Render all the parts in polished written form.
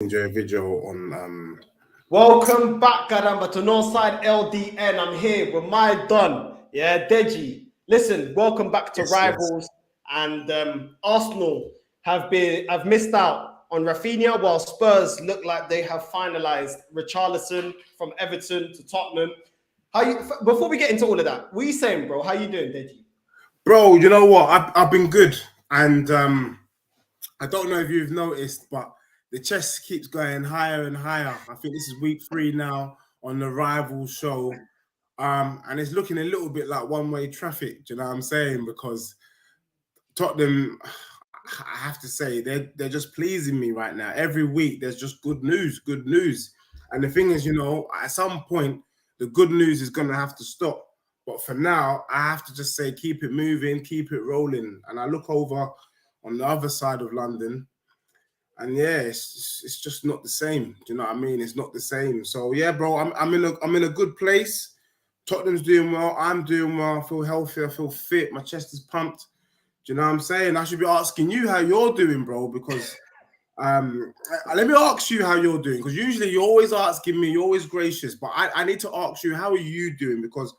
enjoy a video on Welcome back, Garamba, to Northside LDN. I'm here with my Don, Deji. Listen, welcome back to yes. Rivals. And Arsenal have missed out on Rafinha, while Spurs look like they have finalised Richarlison from Everton to Tottenham. Before we get into all of that, what are you saying, bro? How you doing, Deji? Bro, you know what? I've been good, and I don't know if you've noticed, but the chest keeps going higher and higher. I think this is week 3 now on the Rivals show, and it's looking a little bit like one-way traffic. Do you know what I'm saying? Because Tottenham, I have to say, they're just pleasing me right now. Every week there's just good news. And the thing is, at some point the good news is going to have to stop. But for now, I have to just say, keep it moving, keep it rolling. And I look over on the other side of London, and yeah, it's just not the same. Do you know what I mean? It's not the same. So yeah, bro, I'm in a good place. Tottenham's doing well. I'm doing well. I feel healthy. I feel fit. My chest is pumped. Do you know what I'm saying? I should be asking you how you're doing, bro, because let me ask you how you're doing, because usually you're always asking me, you're always gracious, but I need to ask you, how are you doing? Because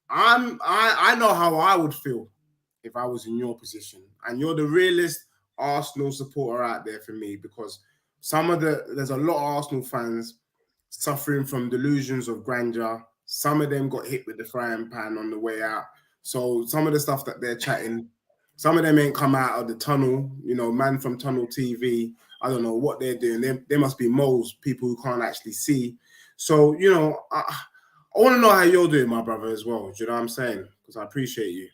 I know how I would feel if I was in your position, and you're the realest Arsenal supporter out there for me, because there's a lot of Arsenal fans suffering from delusions of grandeur. Some of them got hit with the frying pan on the way out. So some of the stuff that they're chatting, some of them ain't come out of the tunnel, man from Tunnel TV. I don't know what they're doing. They must be moles, people who can't actually see. So, I want to know how you're doing, my brother, as well. Do you know what I'm saying? Because I appreciate you.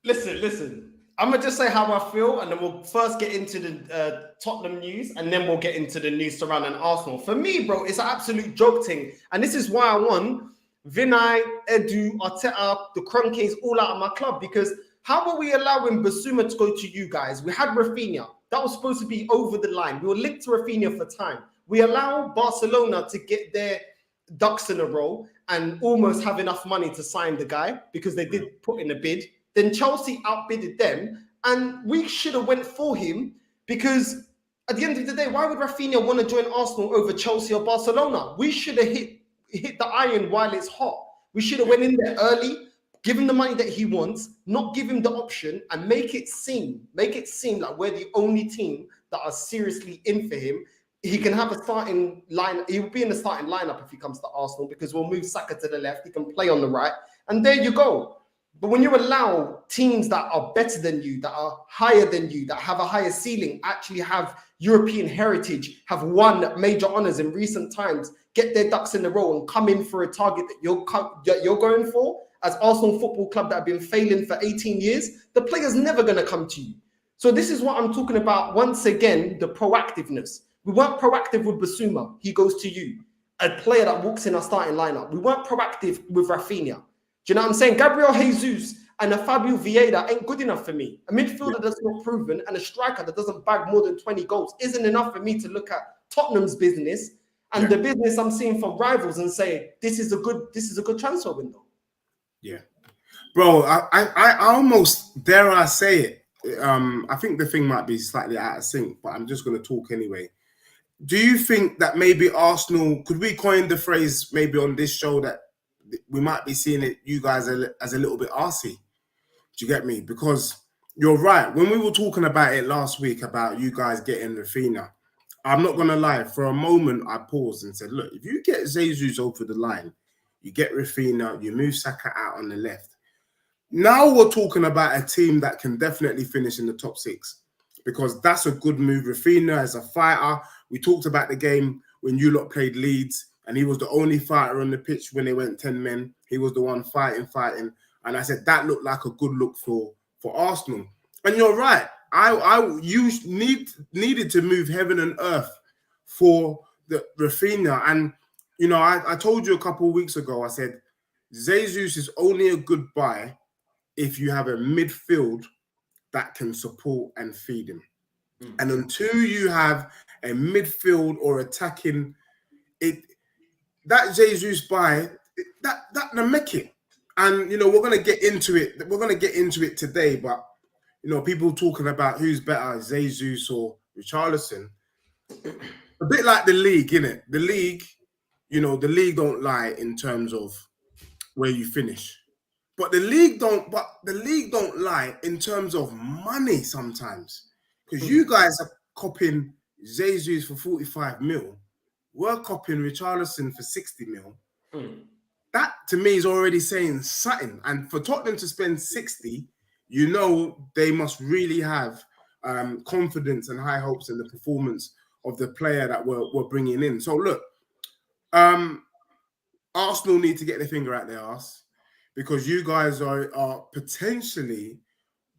Listen. I'm going to just say how I feel, and then we'll first get into the Tottenham news, and then we'll get into the news surrounding Arsenal. For me, bro, it's an absolute joke thing. And this is why I want Vinay, Edu, Arteta, the Cronkies all out of my club, because how are we allowing Basuma to go to you guys? We had Rafinha. That was supposed to be over the line. We were linked to Rafinha for time. We allow Barcelona to get their ducks in a row and almost have enough money to sign the guy, because they did put in a bid. Then Chelsea outbidded them, and we should have went for him, because at the end of the day, why would Rafinha want to join Arsenal over Chelsea or Barcelona? We should have hit the iron while it's hot. We should have went in there early, give him the money that he wants, not give him the option, and make it seem like we're the only team that are seriously in for him. He can have a starting line. He will be in the starting lineup if he comes to Arsenal, because we'll move Saka to the left. He can play on the right, and there you go. But when you allow teams that are better than you, that are higher than you, that have a higher ceiling, actually have European heritage, have won major honors in recent times, get their ducks in a row and come in for a target that you're going for, as Arsenal Football Club that have been failing for 18 years, the player's never going to come to you. So this is what I'm talking about. Once again, the proactiveness. We weren't proactive with Basuma. He goes to you. A player that walks in our starting lineup. We weren't proactive with Rafinha. Do you know what I'm saying? Gabriel Jesus and a Fabio Vieira ain't good enough for me. A midfielder that's not proven and a striker that doesn't bag more than 20 goals isn't enough for me to look at Tottenham's business and the business I'm seeing from Rivals and say, this is a good transfer window. Yeah. Bro, I almost, dare I say it, I think the thing might be slightly out of sync, but I'm just going to talk anyway. Do you think that maybe Arsenal, could we coin the phrase maybe on this show that we might be seeing it, you guys, as a little bit arsey? Do you get me? Because you're right. When we were talking about it last week about you guys getting Rafinha, I'm not going to lie. For a moment, I paused and said, look, if you get Jesus over the line, you get Rafinha, you move Saka out on the left. Now we're talking about a team that can definitely finish in the top 6, because that's a good move. Rafinha as a fighter. We talked about the game when you lot played Leeds, and he was the only fighter on the pitch when they went 10 men. He was the one fighting. And I said, that looked like a good look for Arsenal. And you're right. You needed to move heaven and earth for the Rafinha. And, I told you a couple of weeks ago, I said, Jesus is only a good buy if you have a midfield that can support and feed him. And until you have a midfield or attacking, that Jesus buy, that make it. And we're gonna get into it. We're gonna get into it today, but people talking about who's better, Jesus or Richarlison. a bit like the league, innit? The league, you know, the league don't lie in terms of where you finish. But the league don't lie in terms of money sometimes. Because you guys are copying Jesus for 45 mil. We're copying Richarlison for 60 mil. That to me is already saying something. And for Tottenham to spend 60, you know they must really have confidence and high hopes in the performance of the player that we're bringing in. So look, Arsenal need to get their finger out their arse, because you guys are potentially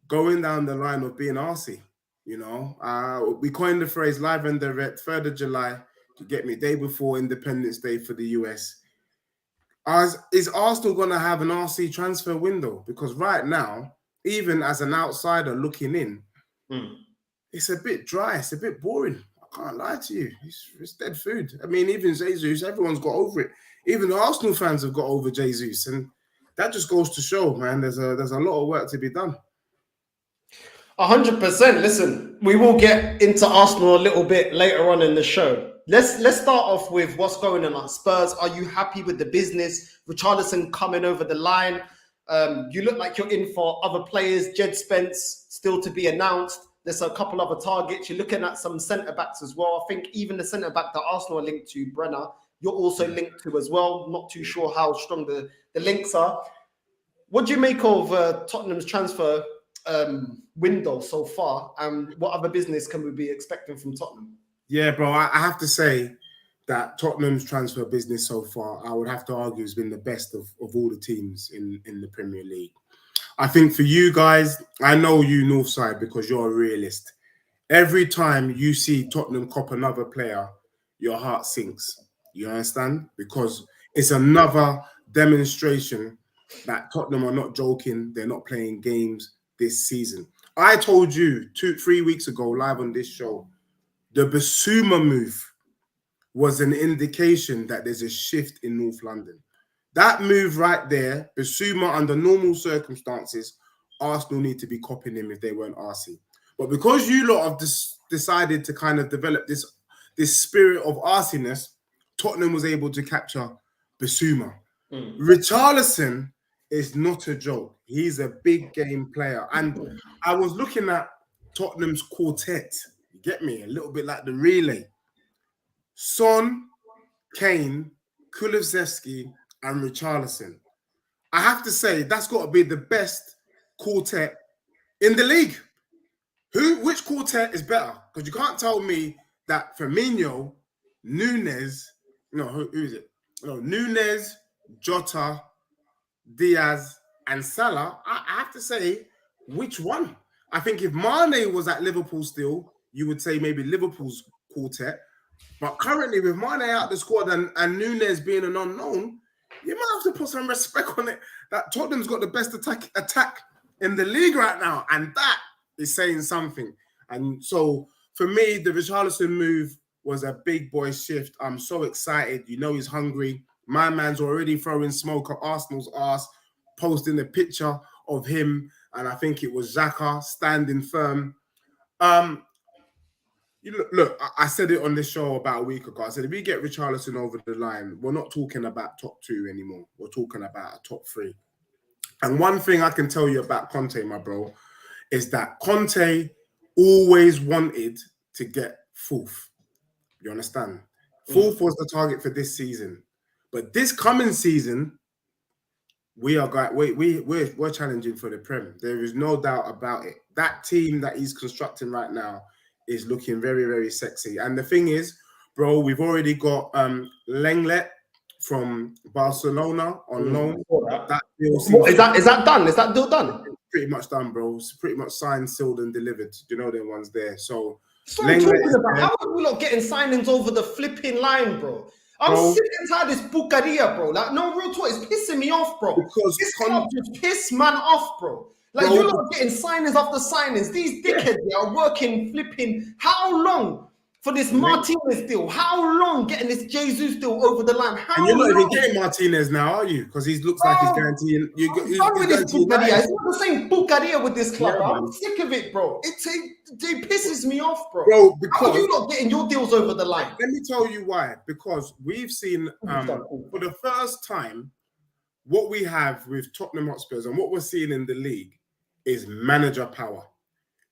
going down the line of being arsey. You know, we coined the phrase live and direct, 3rd of July, to get me, day before Independence Day for the US. Is Arsenal going to have an RC transfer window? Because right now, even as an outsider looking in, it's a bit dry. It's a bit boring. I can't lie to you. It's dead food. I mean, even Jesus, everyone's got over it. Even the Arsenal fans have got over Jesus. And that just goes to show, man, there's a lot of work to be done. 100%. Listen, we will get into Arsenal a little bit later on in the show. Let's start off with what's going on at Spurs. Are you happy with the business? Richarlison coming over the line. You look like you're in for other players. Jed Spence still to be announced. There's a couple other targets. You're looking at some centre-backs as well. I think even the centre-back that Arsenal are linked to, Brenner, you're also linked to as well. Not too sure how strong the links are. What do you make of Tottenham's transfer window so far? And what other business can we be expecting from Tottenham? Yeah, bro, I have to say that Tottenham's transfer business so far, I would have to argue, has been the best of all the teams in the Premier League. I think for you guys, I know you Northside because you're a realist. Every time you see Tottenham cop another player, your heart sinks. You understand? Because it's another demonstration that Tottenham are not joking. They're not playing games this season. I told you 2-3 weeks ago live on this show, the Basuma move was an indication that there's a shift in North London. That move right there, Basuma, under normal circumstances, Arsenal need to be copying him if they weren't RC. But because you lot have decided to kind of develop this spirit of arsiness, Tottenham was able to capture Basuma. Richarlison is not a joke. He's a big game player. And I was looking at Tottenham's quartet. You get me? A little bit like the relay. Son, Kane, Kulusevski, and Richarlison. I have to say, that's got to be the best quartet in the league. Which quartet is better? Because you can't tell me that Firmino, Nunez, who is it? No, Nunez, Jota, Diaz, and Salah. I have to say, which one? I think if Mane was at Liverpool still, you would say maybe Liverpool's quartet. But currently, with Mane out the squad and Nunez being an unknown, you might have to put some respect on it that Tottenham's got the best attack in the league right now. And that is saying something. And so, for me, the Richarlison move was a big boy shift. I'm so excited. You know he's hungry. My man's already throwing smoke at Arsenal's arse, posting a picture of him, and I think it was Xhaka standing firm. Look, I said it on this show about a week ago. I said, if we get Richarlison over the line, we're not talking about top 2 anymore. We're talking about a top 3. And one thing I can tell you about Conte, my bro, is that Conte always wanted to get 4th. You understand? 4th was the target for this season. But this coming season, we're challenging for the Prem. There is no doubt about it. That team that he's constructing right now is looking very, very sexy. And the thing is, bro, we've already got Lenglet from Barcelona on loan. That deal is that done? Is that deal done? It's pretty much done, bro. It's pretty much signed, sealed, and delivered. You know them ones there. So how are we not getting signings over the flipping line, bro? I'm sick and tired of this bucaria, bro. Like, no real talk, it's pissing me off, bro. Because this club just piss man off, bro. Like, you're not getting signings after signings. These dickheads are working, flipping. How long? for this Martinez deal? How long getting this Jesus deal over the line? How And you're not long? even getting Martinez now, are you? Because he looks like he's guaranteeing. I'm done with this Bucaria. It's not the same Bucaria with this club. I'm sick of it, bro. It pisses me off, bro. Bro, because how are you not getting your deals over the line? Let me tell you why. Because we've seen for the first time what we have with Tottenham Hotspurs and what we're seeing in the league is manager power.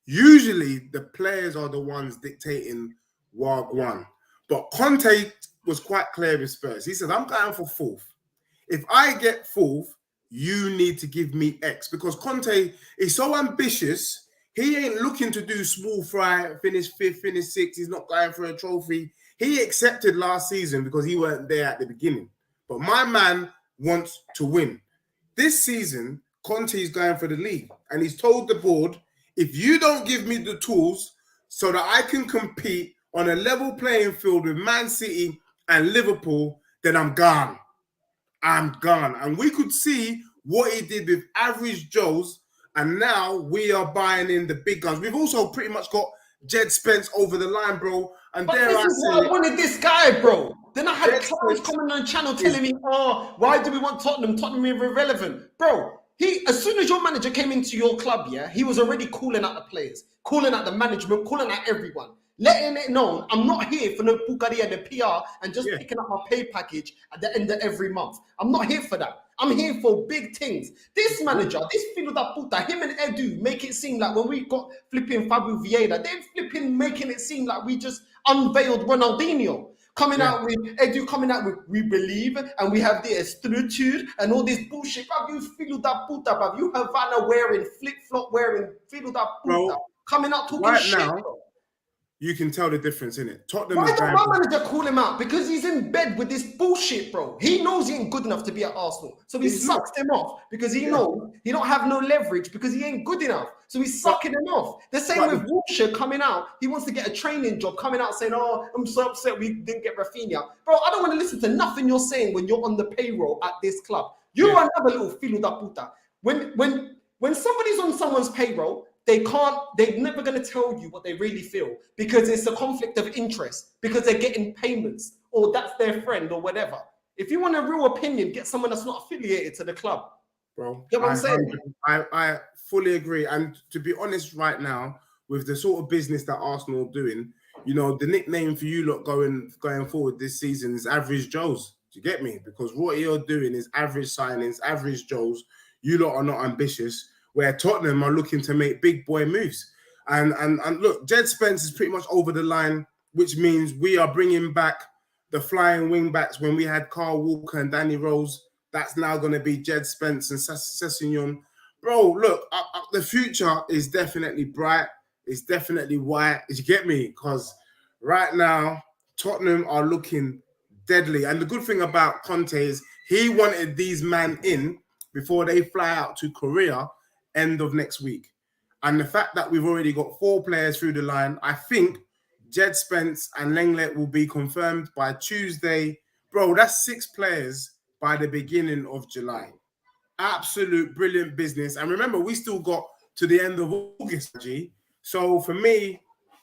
Usually the players are the ones dictating Wagwan. But Conte was quite clear with Spurs. He said, I'm going for fourth. If I get fourth, you need to give me X. Because Conte is so ambitious, he ain't looking to do small fry, finish fifth, finish sixth. He's not going for a trophy. He accepted last season because he weren't there at the beginning. But my man wants to win. This season, Conte is going for the league. And he's told the board, if you don't give me the tools so that I can compete on a level playing field with Man City and Liverpool, then I'm gone. I'm gone. And we could see what he did with average Joes, and now we are buying in the big guns. We've also pretty much got Jed Spence over the line, bro. And but there this is why I wanted this guy, bro. Then I had clowns coming on the channel telling me, oh, why do we want Tottenham? Tottenham is irrelevant. Bro, as soon as your manager came into your club, yeah, he was already calling out the players, calling out the management, calling out everyone, letting it known, I'm not here for no Bucaria and the PR and just picking up my pay package at the end of every month. I'm not here for that. I'm here for big things. This manager, this filo da puta, him and Edu make it seem like when we got flipping Fabio Vieira, they're flipping making it seem like we just unveiled Ronaldinho. Coming out with Edu, coming out with we believe and we have the structure and all this bullshit. Bruv, you filo da puta, bruv. You Havana wearing, flip-flop wearing, filo da puta. Bro, coming out talking right shit. Now, bro. You can tell the difference in it. Tottenham Why is don't my manager call him out? Because he's in bed with this bullshit, bro. He knows he ain't good enough to be at Arsenal. So he sucks him off because he knows he don't have no leverage because he ain't good enough. So he's sucking him off. The same with Wilshere coming out. He wants to get a training job, coming out saying, oh, I'm so upset we didn't get Rafinha. Bro, I don't want to listen to nothing you're saying when you're on the payroll at this club. You're another little filo da puta. When somebody's on someone's payroll, they're never going to tell you what they really feel because it's a conflict of interest, because they're getting payments or that's their friend or whatever. If you want a real opinion, get someone that's not affiliated to the club. Bro, get what I'm saying? I fully agree. And to be honest right now, with the sort of business that Arsenal are doing, you know, the nickname for you lot going forward this season is Average Joes. Do you get me? Because what you're doing is average signings, average Joes. You lot are not ambitious, where Tottenham are looking to make big boy moves. And look, Jed Spence is pretty much over the line, which means we are bringing back the flying wing backs when we had Carl Walker and Danny Rose. That's now going to be Jed Spence and Sessegnon. Bro, look, the future is definitely bright. It's definitely white. Did you get me? Because right now, Tottenham are looking deadly. And the good thing about Conte is he wanted these men in before they fly out to Korea end of next week. And the fact that we've already got 4 players through the line, I think Jed Spence and Lenglet will be confirmed by Tuesday. Bro, that's 6 players by the beginning of July. Absolute brilliant business. And remember, we still got to the end of August, G. So for me,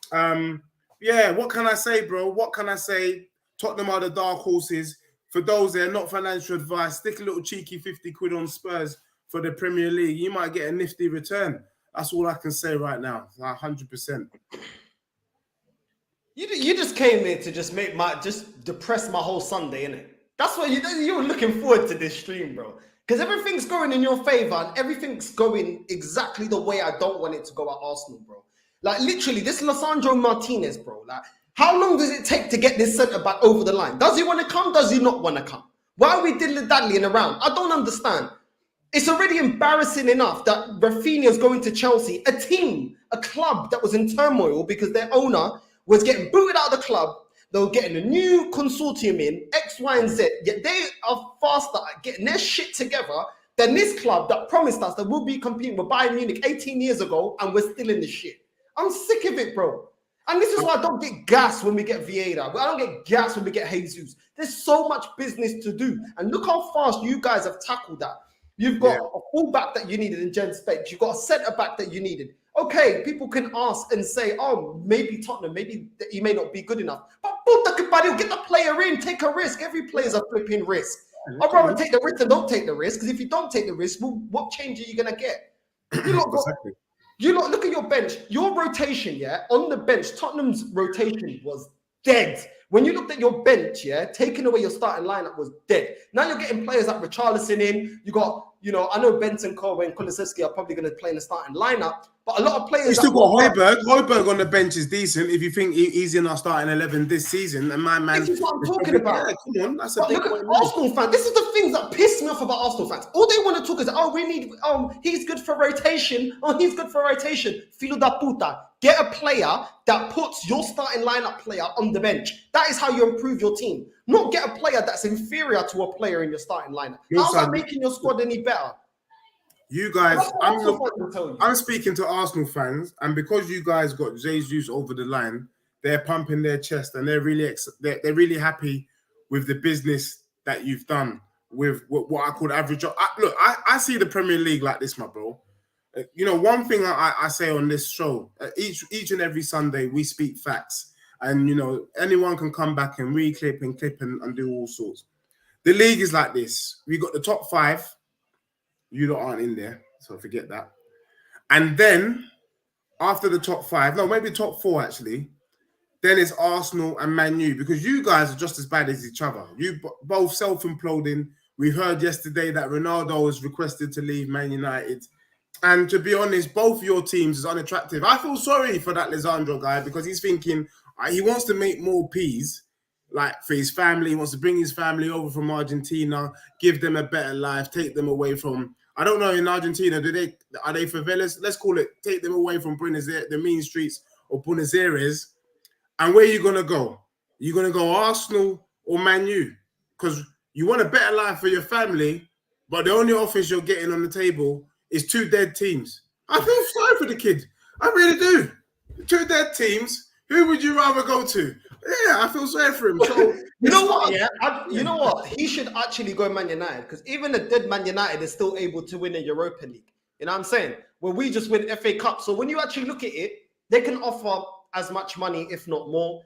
what can I say, bro? What can I say? Tottenham are the dark horses. For those that are not financial advice, stick a little cheeky 50 quid on Spurs for the Premier League. You might get a nifty return. That's all I can say right now. 100%. You just came here to just depress my whole Sunday, innit? That's what you were looking forward to this stream, bro. Because everything's going in your favor and everything's going exactly the way I don't want it to go at Arsenal, bro. Like literally, this Lisandro Martinez, bro. Like, how long does it take to get this centre back over the line? Does he want to come? Does he not want to come? Why are we diddly-daddling around? I don't understand. It's already embarrassing enough that Rafinha's going to Chelsea, a club that was in turmoil because their owner was getting booted out of the club. They were getting a new consortium in, X, Y, and Z. Yet they are faster at getting their shit together than this club that promised us that we'll be competing with Bayern Munich 18 years ago, and we're still in the shit. I'm sick of it, bro. And this is why I don't get gas when we get Vieira. I don't get gas when we get Jesus. There's so much business to do. And look how fast you guys have tackled that. You've got a fullback that you needed in Jed Spence. You've got a centre-back that you needed. Okay, people can ask and say, oh, maybe Tottenham, maybe he may not be good enough. But get the player in, take a risk. Every player's a flipping risk. I'd rather take the risk than don't take the risk, because if you don't take the risk, well, what change are you going to get? Exactly. You lot, look at your bench. Your rotation, yeah, on the bench, Tottenham's rotation was dead. When you looked at your bench, yeah, taking away your starting lineup was dead. Now you're getting players like Richarlison in. You got, I know Benson, Cole, and Kulusevski are probably going to play in the starting lineup, but a lot of players. You still got Højbjerg. Højbjerg on the bench is decent if you think he's in our starting 11 this season. And my man, this is what I'm talking about. Yeah, come on, that's a but big look at Arsenal fans. This is the things that piss me off about Arsenal fans. All they want to talk is, he's good for rotation. Oh, he's good for rotation. Filo da puta. Get a player that puts your starting lineup player on the bench. That is how you improve your team. Not get a player that's inferior to a player in your starting lineup. How's that making your squad any better? You guys, I'm speaking to Arsenal fans, and because you guys got Jesus over the line, they're pumping their chest, and they're really happy with the business that you've done with what I call average. I see the Premier League like this, my bro. One thing I say on this show, each and every Sunday, we speak facts. And, anyone can come back and re-clip and clip and do all sorts. The league is like this. We got the top 5. You lot aren't in there, so forget that. And then, after the top 5, no, maybe top 4, actually, then it's Arsenal and Man U, because you guys are just as bad as each other. You both self-imploding. We heard yesterday that Ronaldo has requested to leave Man United. And to be honest, both your teams is unattractive. I feel sorry for that Lisandro guy, because he's thinking he wants to make more peas, like for his family. He wants to bring his family over from Argentina, give them a better life, take them away from, I don't know, in Argentina, are they favelas? Let's call it, take them away from Buenos Aires, the mean streets of Buenos Aires. And where are you going to go? You're going to go Arsenal or Man U? Because you want a better life for your family, but the only offers you're getting on the table is 2 dead teams. I feel sorry for the kid. I really do. 2 dead teams. Who would you rather go to? Yeah, I feel sorry for him. So, you know what? Yeah, you know what? He should actually go Man United, because even a dead Man United is still able to win a Europa League. You know what I'm saying? Where we just win FA Cup. So when you actually look at it, they can offer as much money, if not more.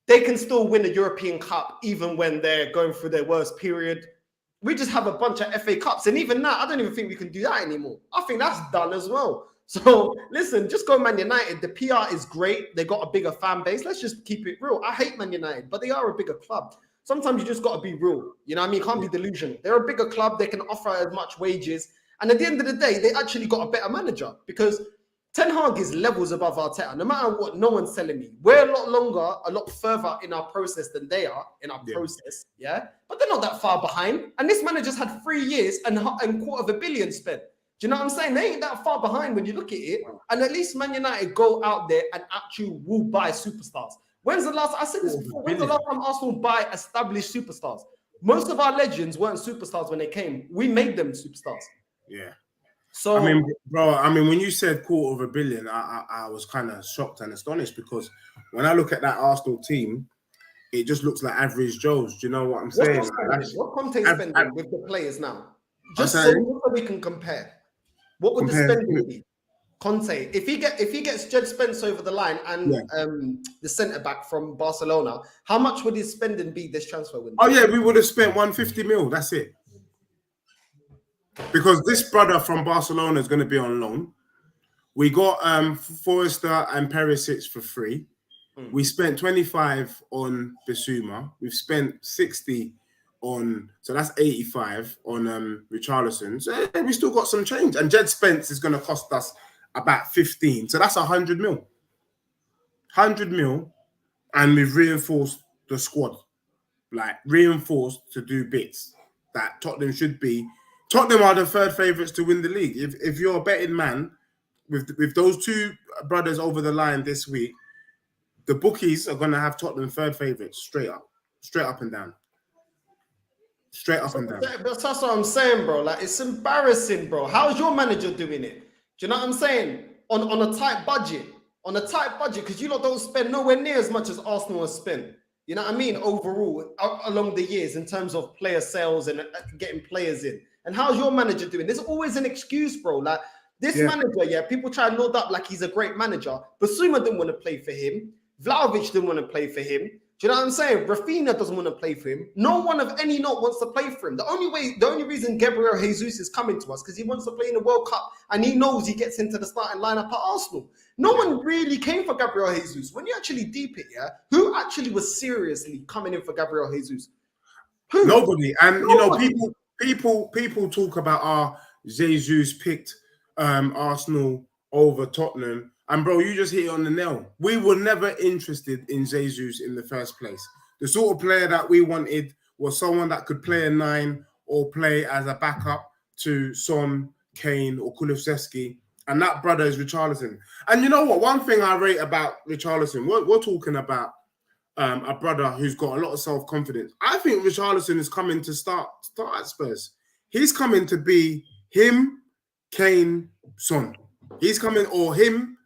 They can still win a European Cup even when they're going through their worst period. We just have a bunch of FA Cups. And even now, I don't even think we can do that anymore. I think that's done as well. So, listen, just go Man United. The PR is great. They got a bigger fan base. Let's just keep it real. I hate Man United, but they are a bigger club. Sometimes you just got to be real. You know what I mean? You can't be delusional. They're a bigger club. They can offer as much wages. And at the end of the day, they actually got a better manager, because Ten Hag is levels above Arteta. No matter what, no one's telling me. We're a lot longer, a lot further in our process than they are in our process, yeah? But they're not that far behind. And this manager's had 3 years and $250 million spent. Do you know what I'm saying? They ain't that far behind when you look at it. And at least Man United go out there and actually will buy superstars. When's the last, I said this before, when's the last time Arsenal buy established superstars? Most of our legends weren't superstars when they came. We made them superstars. Yeah. So, I mean, bro, when you said $250 million, I was kind of shocked and astonished, because when I look at that Arsenal team, it just looks like average Joes. Do you know what I'm saying? What Conte's spending with the players now? Just so we can compare. What would the spending be? Conte, if he gets Jed Spence over the line and the centre back from Barcelona, how much would his spending be this transfer window? Oh yeah, we would have spent 150 mil. That's it. Because this brother from Barcelona is going to be on loan. We got Forrester and Perisic for free. We spent 25 on Bissouma. We've spent 60 on, so that's 85 on Richarlison. So we still got some change. And Jed Spence is going to cost us about 15. So that's 100 mil. 100 mil. And we've reinforced the squad. Like, reinforced to do bits that Tottenham should be. Tottenham are the third favourites to win the league. If you're a betting man, with those 2 brothers over the line this week, the bookies are going to have Tottenham third favourites, straight up and down. Straight up and down. That's what I'm saying, bro. Like, it's embarrassing, bro. How's your manager doing it? Do you know what I'm saying? On a tight budget. On a tight budget, because you lot don't spend nowhere near as much as Arsenal has spent. You know what I mean? Overall, along the years, in terms of player sales and getting players in. And how's your manager doing? There's always an excuse, bro. Like, This manager, yeah, people try to load up like he's a great manager. Basuma didn't want to play for him. Vlahovic didn't want to play for him. Do you know what I'm saying? Rafinha doesn't want to play for him. No one of any note wants to play for him. The only reason Gabriel Jesus is coming to us because he wants to play in the World Cup and he knows he gets into the starting lineup at Arsenal. No one really came for Gabriel Jesus. When you actually deep it, yeah, who actually was seriously coming in for Gabriel Jesus? Who? Nobody. And you know, people talk about Jesus picked Arsenal over Tottenham. And bro, you just hit it on the nail. We were never interested in Jesus in the first place. The sort of player that we wanted was someone that could play a 9 or play as a backup to Son, Kane, or Kulusevski. And that brother is Richarlison. And you know what? One thing I rate about Richarlison, we're talking about a brother who's got a lot of self-confidence. I think Richarlison is coming to start at Spurs. He's coming to be him, Kane, Son. He's coming, or him,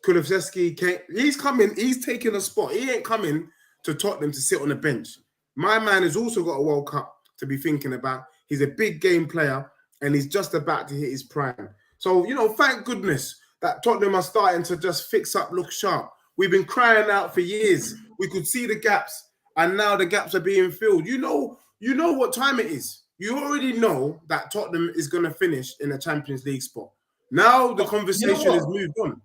Kulusevski, Kane. He's coming, he's taking a spot. He ain't coming to Tottenham to sit on the bench. My man has also got a World Cup to be thinking about. He's a big game player and he's just about to hit his prime. So, you know, thank goodness that Tottenham are starting to just fix up, look sharp. We've been crying out for years. We could see the gaps and now the gaps are being filled. You know what time it is. You already know that Tottenham is going to finish in a Champions League spot. Now the conversation has moved on.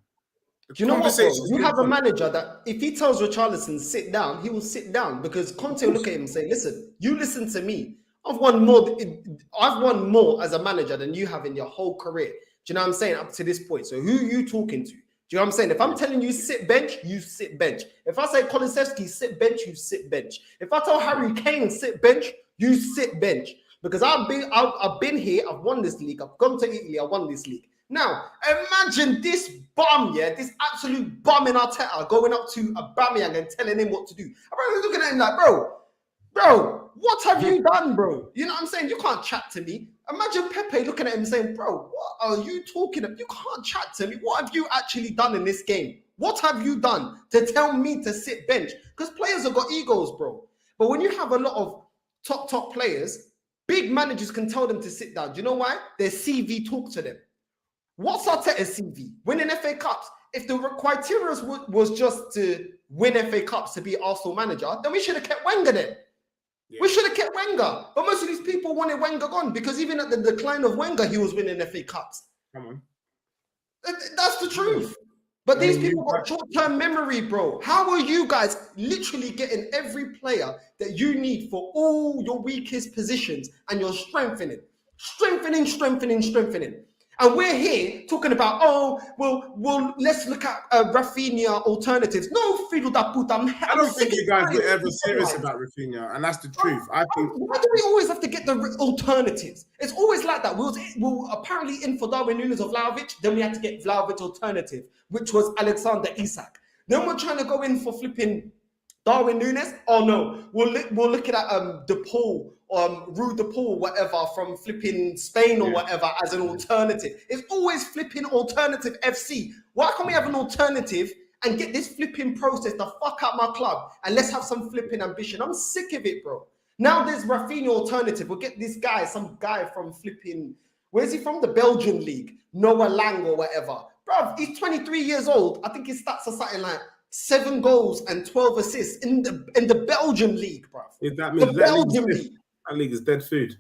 Do you know what, bro? You have a manager that if he tells Richarlison sit down, he will sit down because Conte will look at him and say, listen, you listen to me. I've won more as a manager than you have in your whole career. Do you know what I'm saying? Up to this point. So who are you talking to? Do you know what I'm saying? If I'm telling you sit bench, you sit bench. If I say Kulusevski sit bench, you sit bench. If I tell Harry Kane sit bench, you sit bench. Because I've been here, I've won this league, I've gone to Italy, I won this league. Now, imagine this bum, yeah, this absolute bum in Arteta going up to Aubameyang and telling him what to do. I'm looking at him like, bro, what have you done, bro? You know what I'm saying? You can't chat to me. Imagine Pepe looking at him saying, bro, what are you talking about? You can't chat to me. What have you actually done in this game? What have you done to tell me to sit bench? Because players have got egos, bro. But when you have a lot of top players, big managers can tell them to sit down. Do you know why? Their CV talk to them. What's Arteta's CV? Winning FA Cups. If the criteria was just to win FA Cups to be Arsenal manager, then we should have kept Wenger then. Yeah. We should have kept Wenger. But most of these people wanted Wenger gone because even at the decline of Wenger, he was winning FA Cups. Come on. That's the truth. But these people got short-term memory, bro. How are you guys literally getting every player that you need for all your weakest positions and you're strengthening? Strengthening. And we're here talking about, well, let's look at Rafinha alternatives. No, Fido da puta. I don't think you guys were ever serious about Rafinha, and that's the truth. I think. Why do we always have to get the alternatives? It's always like that. We were apparently in for Darwin Núñez or Vlahovic, then we had to get Vlahovic alternative, which was Alexander Isak. Then we're trying to go in for flipping Darwin Núñez. Oh no, we're looking at DePaul. Rue de Paul, whatever, from flipping Spain or whatever, as an alternative. It's always flipping alternative FC. Why can't we have an alternative and get this flipping process the fuck out my club and let's have some flipping ambition? I'm sick of it, bro. Now there's Rafinha alternative. We'll get this guy, some guy from flipping, where's he from? The Belgian league, Noah Lang or whatever. Bro, he's 23 years old. I think his stats are something like 7 goals and 12 assists in the Belgian league, bro. That means the Belgian league. That league is dead food.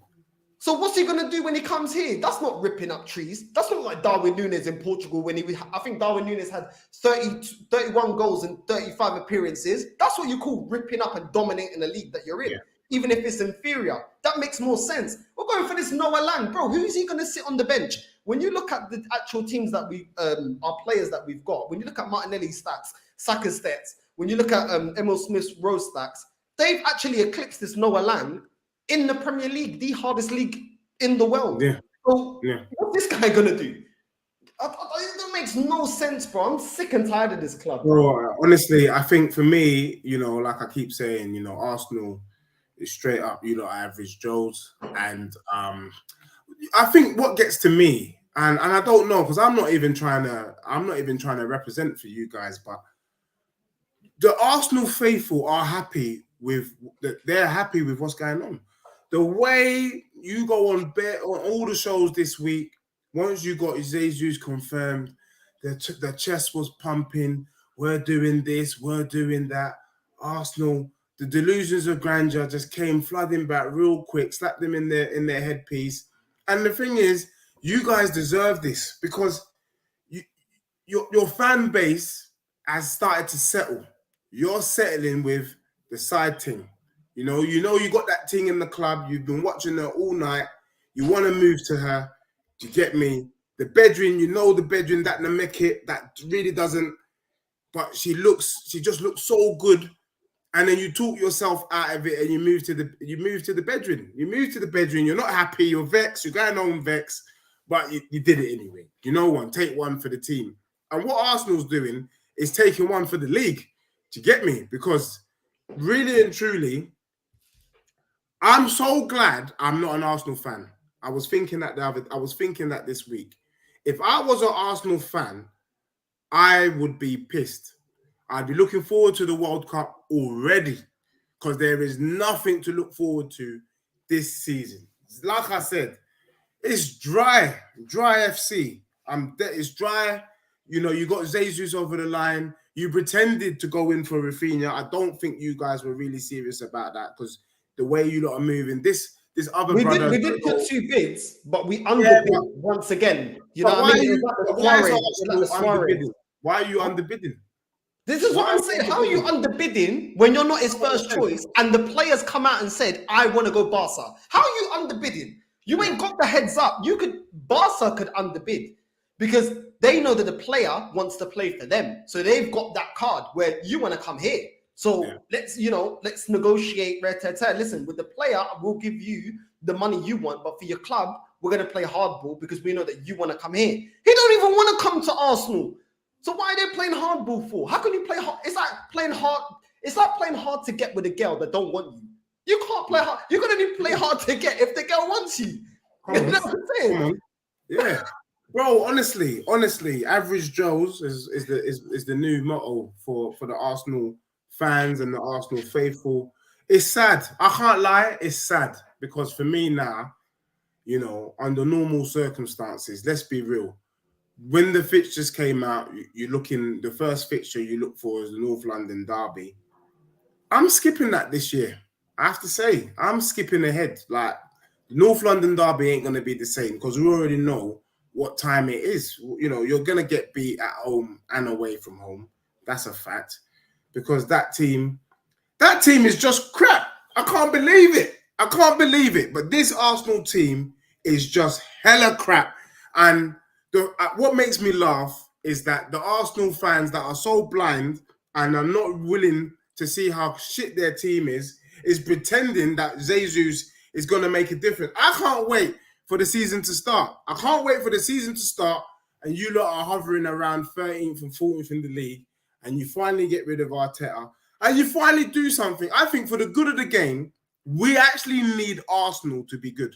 So what's he going to do when he comes here? That's not ripping up trees. That's not like Darwin Núñez in Portugal when I think Darwin Núñez had 31 goals and 35 appearances. That's what you call ripping up and dominating the league that you're in, even if it's inferior. That makes more sense. We're going for this Noah Lang. Bro, who's he going to sit on the bench? When you look at the actual teams that our players that we've got, when you look at Martinelli's stats, Saka's stats, when you look at Emil Smith's Rose stats, they've actually eclipsed this Noah Lang in the Premier League, the hardest league in the world. Yeah. So what's this guy gonna do? That makes no sense, bro. I'm sick and tired of this club. Bro, honestly, I think for me, like I keep saying, Arsenal is straight up, average Joes. And I think what gets to me, and I don't know, because I'm not even trying to represent for you guys, but the Arsenal faithful are happy with what's going on. The way you go on all the shows this week once you got Jesus confirmed, the chest was pumping. We're doing this, we're doing that. Arsenal, the delusions of grandeur just came flooding back real quick, slapped them in their headpiece. And the thing is, you guys deserve this because your fan base has started to settle. You're settling with the side thing. You got that thing in the club. You've been watching her all night. You want to move to her. Do you get me? The bedroom, the bedroom that Namekit that really doesn't. But she just looks so good. And then you talk yourself out of it and you move to the bedroom. You move to the bedroom. You're not happy. You're vexed. You're going home vexed. But you did it anyway. Take one for the team. And what Arsenal's doing is taking one for the league. Do you get me? Because really and truly, I'm so glad I'm not an Arsenal fan. I was thinking that this week. If I was an Arsenal fan, I would be pissed. I'd be looking forward to the World Cup already because there is nothing to look forward to this season. Like I said, it's dry FC. It's dry. You got Jesus over the line. You pretended to go in for Rafinha. I don't think you guys were really serious about that because the way you lot are moving, this other brother. We did put 2 bids, but we underbid once again. You know what I mean? Why are you underbidding? This is what I'm saying. How are you underbidding when you're not his first choice and the players come out and said, I want to go Barca? How are you underbidding? You ain't got the heads up. Barca could underbid because they know that the player wants to play for them. So they've got that card where you want to come here. So let's negotiate. Listen, with the player, we'll give you the money you want, but for your club, we're going to play hardball because we know that you want to come here. He don't even want to come to Arsenal. So why are they playing hardball for? How can you play hard? It's like playing hard to get with a girl that don't want you. You can't play hard. You're going to play hard to get if the girl wants you. You know what I'm saying? Yeah. Bro, honestly, average Joes is the new motto for the Arsenal fans and the Arsenal faithful. It's sad. I can't lie. It's sad because for me now, under normal circumstances, let's be real. When the fixtures came out, the first fixture you look for is the North London derby. I'm skipping that this year. I have to say, I'm skipping ahead. Like, the North London derby ain't going to be the same because we already know what time it is. You're going to get beat at home and away from home. That's a fact. Because that team is just crap. I can't believe it. But this Arsenal team is just hella crap. And what makes me laugh is that the Arsenal fans that are so blind and are not willing to see how shit their team is pretending that Jesus is going to make a difference. I can't wait for the season to start. And you lot are hovering around 13th and 14th in the league and you finally get rid of Arteta and you finally do something. I think for the good of the game, we actually need Arsenal to be good.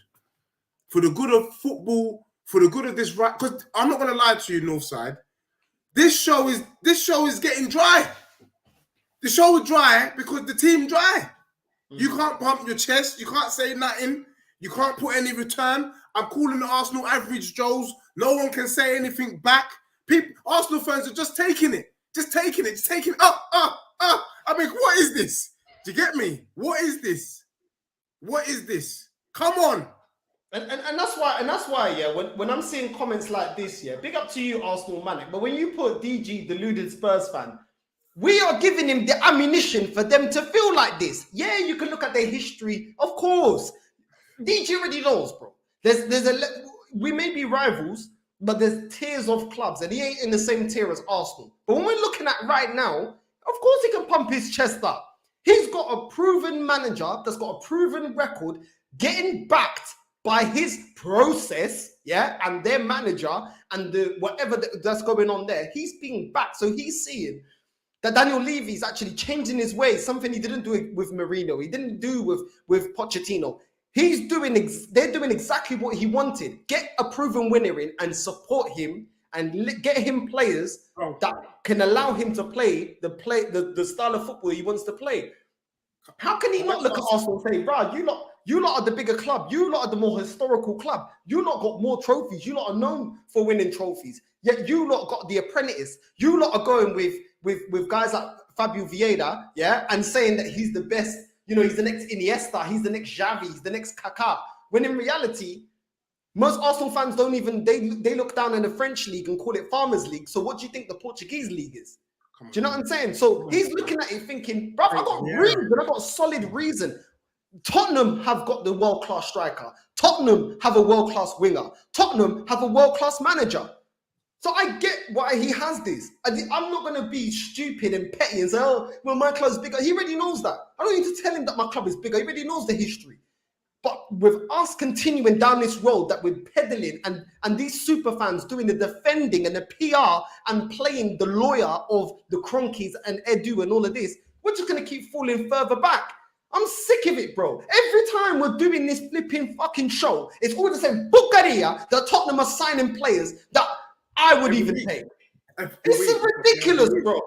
For the good of football, for the good of this, right? Because I'm not going to lie to you, Northside. This show is getting dry. The show is dry because the team dry. You can't pump your chest. You can't say nothing. You can't put any return. I'm calling the Arsenal average Joes. No one can say anything back. Arsenal fans are just taking it. Just taking up. I mean, what is this? Do you get me? What is this? Come on. And that's why, yeah, when I'm seeing comments like this, yeah, big up to you, Arsenal Manic. But when you put DG, deluded Spurs fan, we are giving him the ammunition for them to feel like this. Yeah, you can look at their history, of course. DG already knows, bro. We may be rivals, but there's tiers of clubs, and he ain't in the same tier as Arsenal. But when we're looking at right now, of course he can pump his chest up. He's got a proven manager that's got a proven record, getting backed by his process, yeah, and their manager and whatever that's going on there. He's being backed, so he's seeing that Daniel Levy is actually changing his ways, something he didn't do with Mourinho. He didn't do with Pochettino. They're doing exactly what he wanted. Get a proven winner in and support him and get him players that can allow him to play the style of football he wants to play. How can he not look at Arsenal and say, bro, You lot are the bigger club. You lot are the more historical club. You lot got more trophies. You lot are known for winning trophies. Yet you lot got the apprentice. You lot are going with guys like Fabio Vieira, yeah, and saying that he's the best. You know, he's the next Iniesta. He's the next Xavi. He's the next Kaká. When in reality, most Arsenal fans don't even, they look down in the French league and call it Farmers League. So what do you think the Portuguese league is? Do you know what I'm saying? So he's looking at it thinking, bro, I got reason. I got solid reason. Tottenham have got the world-class striker. Tottenham have a world-class winger. Tottenham have a world-class manager. So I get why he has this. I'm not going to be stupid and petty and say, oh, well, my club is bigger. He already knows that. I don't need to tell him that my club is bigger. He already knows the history. But with us continuing down this road that we're peddling and these super fans doing the defending and the PR and playing the lawyer of the Cronkies and Edu and all of this, we're just going to keep falling further back. I'm sick of it, bro. Every time we're doing this flipping fucking show, it's always the same bucaria that Tottenham are signing players that I would even take. This is ridiculous, bro.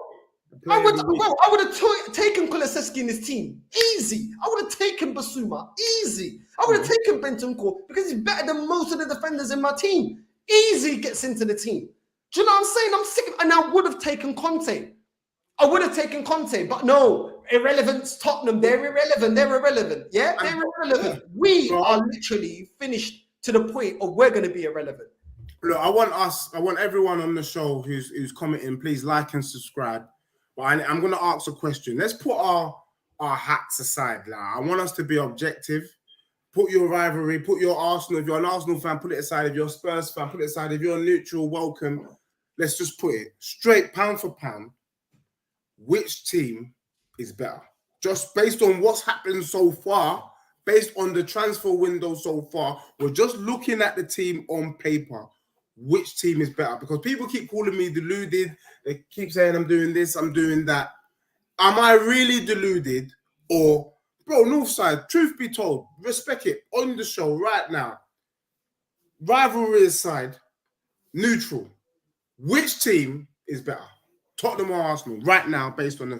I would have taken Kulusevski in his team. Easy. I would have taken Basuma. Easy. I would have taken Bentancur because he's better than most of the defenders in my team. Easy gets into the team. Do you know what I'm saying? I'm sick of, and I would have taken Conte. I would have taken Conte, but no, irrelevance, Tottenham, they're irrelevant. They're irrelevant. Yeah, they're irrelevant. We are literally finished to the point of we're going to be irrelevant. Look, I want everyone on the show who's commenting, please like and subscribe. But I'm going to ask a question. Let's put our hats aside now. I want us to be objective. Put your rivalry, put your Arsenal. If you're an Arsenal fan, put it aside. If you're a Spurs fan, put it aside. If you're neutral, welcome. Let's just put it straight, pound for pound. Which team is better? Just based on what's happened so far, based on the transfer window so far, we're just looking at the team on paper. Which team is better? Because people keep calling me deluded. They keep saying I'm doing this, I'm doing that. Am I really deluded? Or, bro, Northside, truth be told, respect it on the show right now. Rivalry aside, neutral. Which team is better? Tottenham or Arsenal right now, based on the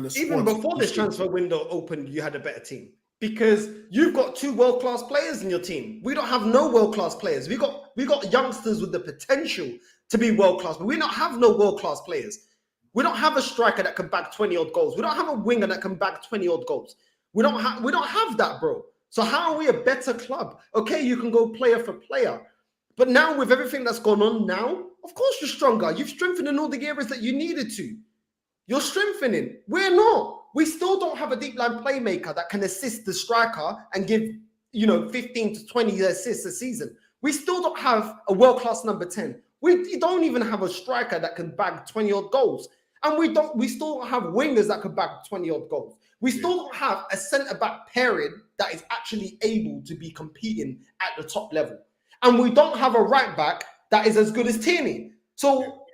squad. Even before this transfer window opened, you had a better team because you've got two world-class players in your team. We don't have no world-class players. We got youngsters with the potential to be world-class, but we don't have no world-class players. We don't have a striker that can bag 20-odd goals. We don't have a winger that can bag 20-odd goals. We don't have that, bro. So how are we a better club? Okay, you can go player for player. But now with everything that's gone on now, of course you're stronger. You've strengthened in all the areas that you needed to. You're strengthening. We're not. We still don't have a deep line playmaker that can assist the striker and give, 15 to 20 assists a season. We still don't have a world-class number 10. We don't even have a striker that can bag 20-odd goals. And we still don't have wingers that can bag 20-odd goals. We still don't have a centre-back pairing that is actually able to be competing at the top level. And we don't have a right-back that is as good as Tierney. So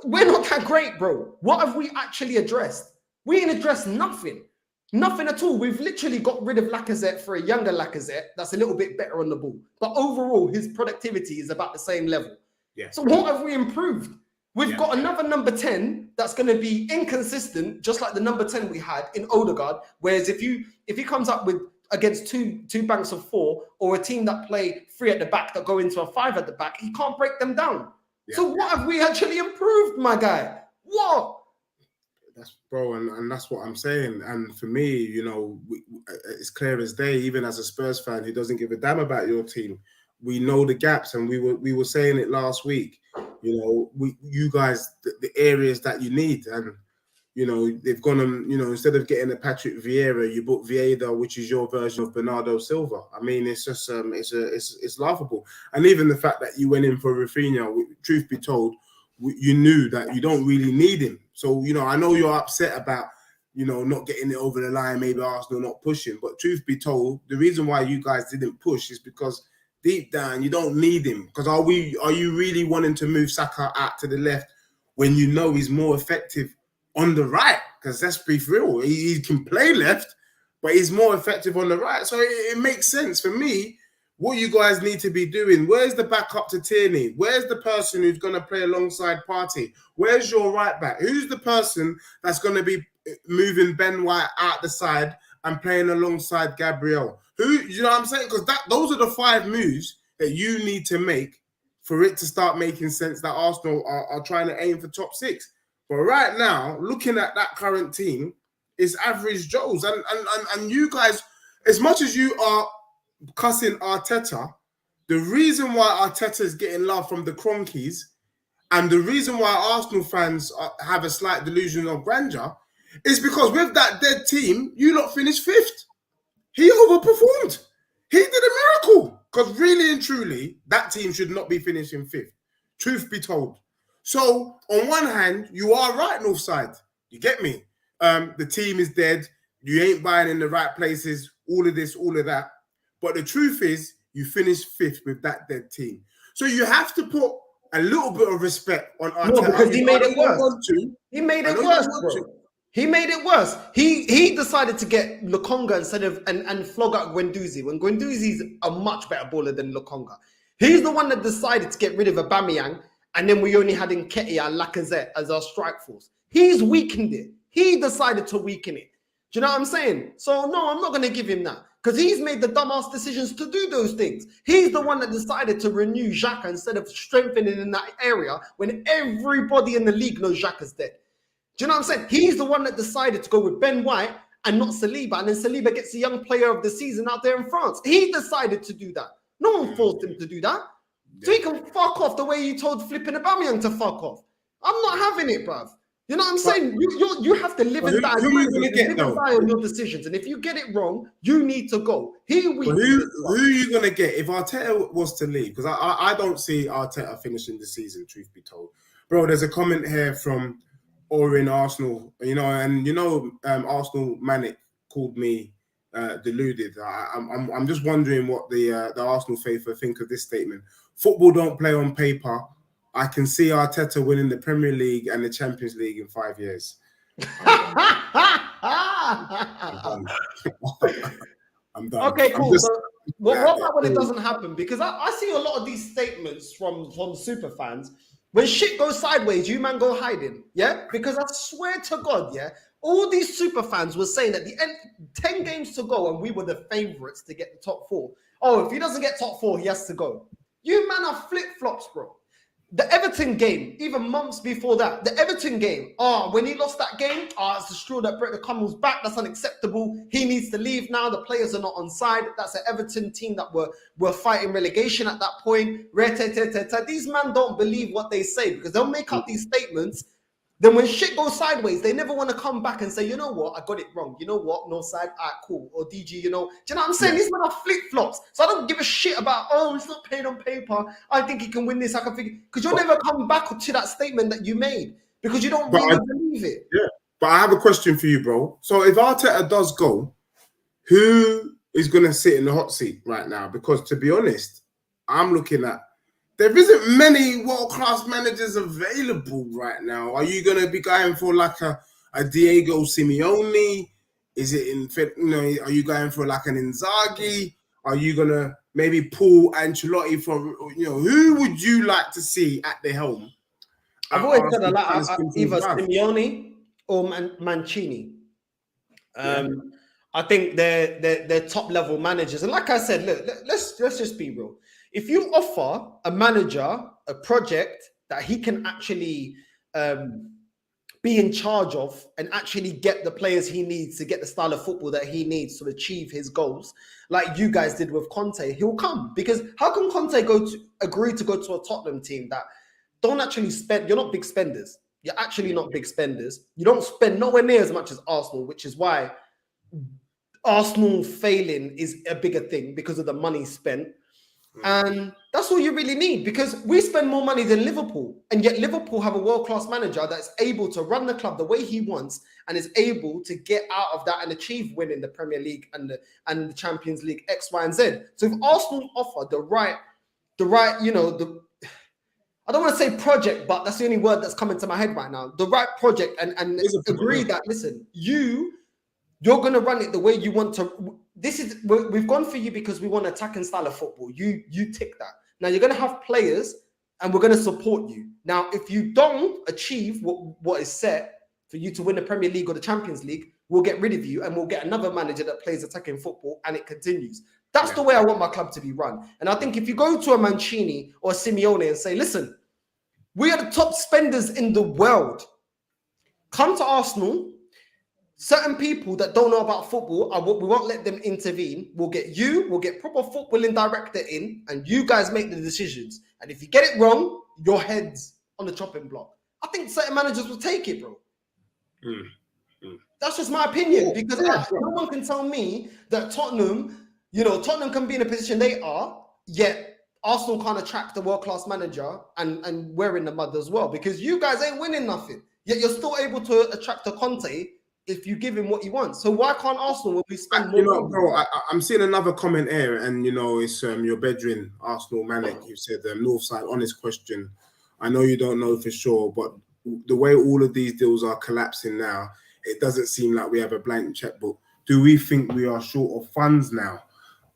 we're not that great, bro. What have we actually addressed? We ain't addressed nothing. Nothing at all. We've literally got rid of Lacazette for a younger Lacazette that's a little bit better on the ball. But overall, his productivity is about the same level. Yeah. So what have we improved? We've got another number 10 that's going to be inconsistent, just like the number 10 we had in Odegaard. Whereas if he comes up with against two banks of four, or a team that play 3 at the back that go into a 5 at the back, he can't break them down. Yeah. So what have we actually improved, my guy? What? That's and that's what I'm saying. And for me, it's clear as day. Even as a Spurs fan who doesn't give a damn about your team, we know the gaps, and we were saying it last week. You guys, the areas that you need, and they've gone and instead of getting a Patrick Vieira, you book Vieira, which is your version of Bernardo Silva. I mean, it's just it's laughable. And even the fact that you went in for Rafinha, truth be told, you knew that you don't really need him. So I know you're upset about not getting it over the line, maybe Arsenal not pushing. But truth be told, the reason why you guys didn't push is because deep down you don't need him. Because are you really wanting to move Saka out to the left when you know he's more effective on the right? Because let's be real, he can play left, but he's more effective on the right. So it makes sense for me. What you guys need to be doing, where's the backup to Tierney? Where's the person who's going to play alongside Partey? Where's your right back? Who's the person that's going to be moving Ben White out the side and playing alongside Gabriel? You know what I'm saying? Because those are the 5 moves that you need to make for it to start making sense that Arsenal are trying to aim for top 6. But right now, looking at that current team, it's average Joes. And you guys, as much as you are cussing Arteta, the reason why Arteta is getting love from the Cronkies and the reason why Arsenal fans have a slight delusion of grandeur is because with that dead team, you lot finished 5th. He overperformed. He did a miracle. Because really and truly, that team should not be finishing 5th. Truth be told. So, on one hand, you are right, Northside. You get me? The team is dead. You ain't buying in the right places. All of this, all of that. But the truth is, you finished 5th with that dead team. So, you have to put a little bit of respect on Arteta. No, because he made it worse. He made it worse, bro. He made it worse. He decided to get Lokonga instead of and flog out Guendouzi when Guendouzi's a much better baller than Lokonga. He's the one that decided to get rid of Aubameyang, and then we only had Nketiah and Lacazette as our strike force. He's weakened it. He decided to weaken it. Do you know what I'm saying? So no, I'm not going to give him that because he's made the dumbass decisions to do those things. He's the one that decided to renew Xhaka instead of strengthening in that area when everybody in the league knows Xhaka's dead. Do you know what I'm saying? He's the one that decided to go with Ben White and not Saliba. And then Saliba gets the young player of the season out there in France. He decided to do that. No one forced him to do that. So he can fuck off the way you told flipping Aubameyang to fuck off. I'm not having it, bruv. You know what I'm saying? You have to live and die. Who are you going to get, though? On your decisions. And if you get it wrong, you need to go. Who are you going to get if Arteta was to leave? Because I don't see Arteta finishing the season, truth be told. Bro, there's a comment here from... or in Arsenal, Arsenal Manic called me deluded. I'm just wondering what the Arsenal faithful think of this statement. Football don't play on paper. I can see Arteta winning the Premier League and the Champions League in 5 years. I'm done. Okay, cool. What about when it doesn't happen? Because I see a lot of these statements from super fans. When shit goes sideways, you man go hiding, yeah? Because I swear to God, yeah, all these super fans were saying at the end, 10 games to go, and we were the favourites to get the top 4. Oh, if he doesn't get top 4, he has to go. You man are flip-flops, bro. The Everton game, even months before that, the Everton game, when he lost that game, it's the straw that broke the camel's back. That's unacceptable. He needs to leave now. The players are not on side. That's an Everton team that were fighting relegation at that point. These men don't believe what they say because they'll make up these statements. Then when shit goes sideways, they never want to come back and say, you know what, I got it wrong. You know what, no side, cool. Or DG, do you know what I'm saying? These men are flip-flops. So I don't give a shit about, it's not paid on paper. I think he can win this. I can figure, because you'll never come back to that statement that you made because you don't really believe it. Yeah, but I have a question for you, bro. So if Arteta does go, who is going to sit in the hot seat right now? Because to be honest, I'm looking at, there isn't many world-class managers available right now. Are you going to be going for like a Diego Simeone? Is it are you going for like an Inzaghi? Are you going to maybe pull Ancelotti for, who would you like to see at the helm? I've always said either Simeone or Mancini. I think they're top-level managers. And like I said, look, let's just be real. If you offer a manager a project that he can actually be in charge of and actually get the players he needs to get the style of football that he needs to achieve his goals, like you guys did with Conte, he'll come. Because how can Conte agree to go to a Tottenham team that don't actually spend? You're not big spenders. You're actually not big spenders. You don't spend nowhere near as much as Arsenal, which is why Arsenal failing is a bigger thing because of the money spent. And that's all you really need because we spend more money than Liverpool. And yet Liverpool have a world-class manager that's able to run the club the way he wants and is able to get out of that and achieve winning the Premier League and the Champions League X, Y, and Z. So if Arsenal offer the right, I don't want to say project, but that's the only word that's coming to my head right now. The right project and agree that, listen, you're going to run it the way you want to. We've gone for you because we want attacking style of football. You tick that. Now you're going to have players and we're going to support you. Now, if you don't achieve what is set for you to win the Premier League or the Champions League, we'll get rid of you and we'll get another manager that plays attacking football, and it continues. That's the way I want my club to be run. And I think if you go to a Mancini or a Simeone and say, listen, we are the top spenders in the world. Come to Arsenal. Certain people that don't know about football, we won't let them intervene. We'll get proper footballing director in, and you guys make the decisions. And if you get it wrong, your head's on the chopping block. I think certain managers will take it, bro. That's just my opinion, because no one can tell me that Tottenham can be in a position they are, yet Arsenal can't attract a world-class manager, and we're in the mud as well, because you guys ain't winning nothing. Yet you're still able to attract a Conte if you give him what he wants. So why can't Arsenal when we spend more? You know, bro, I'm seeing another comment here, and you know, it's your bedroom, Arsenal Manic. You said Northside, honest question. I know you don't know for sure, but the way all of these deals are collapsing now, it doesn't seem like we have a blank checkbook. Do we think we are short of funds now?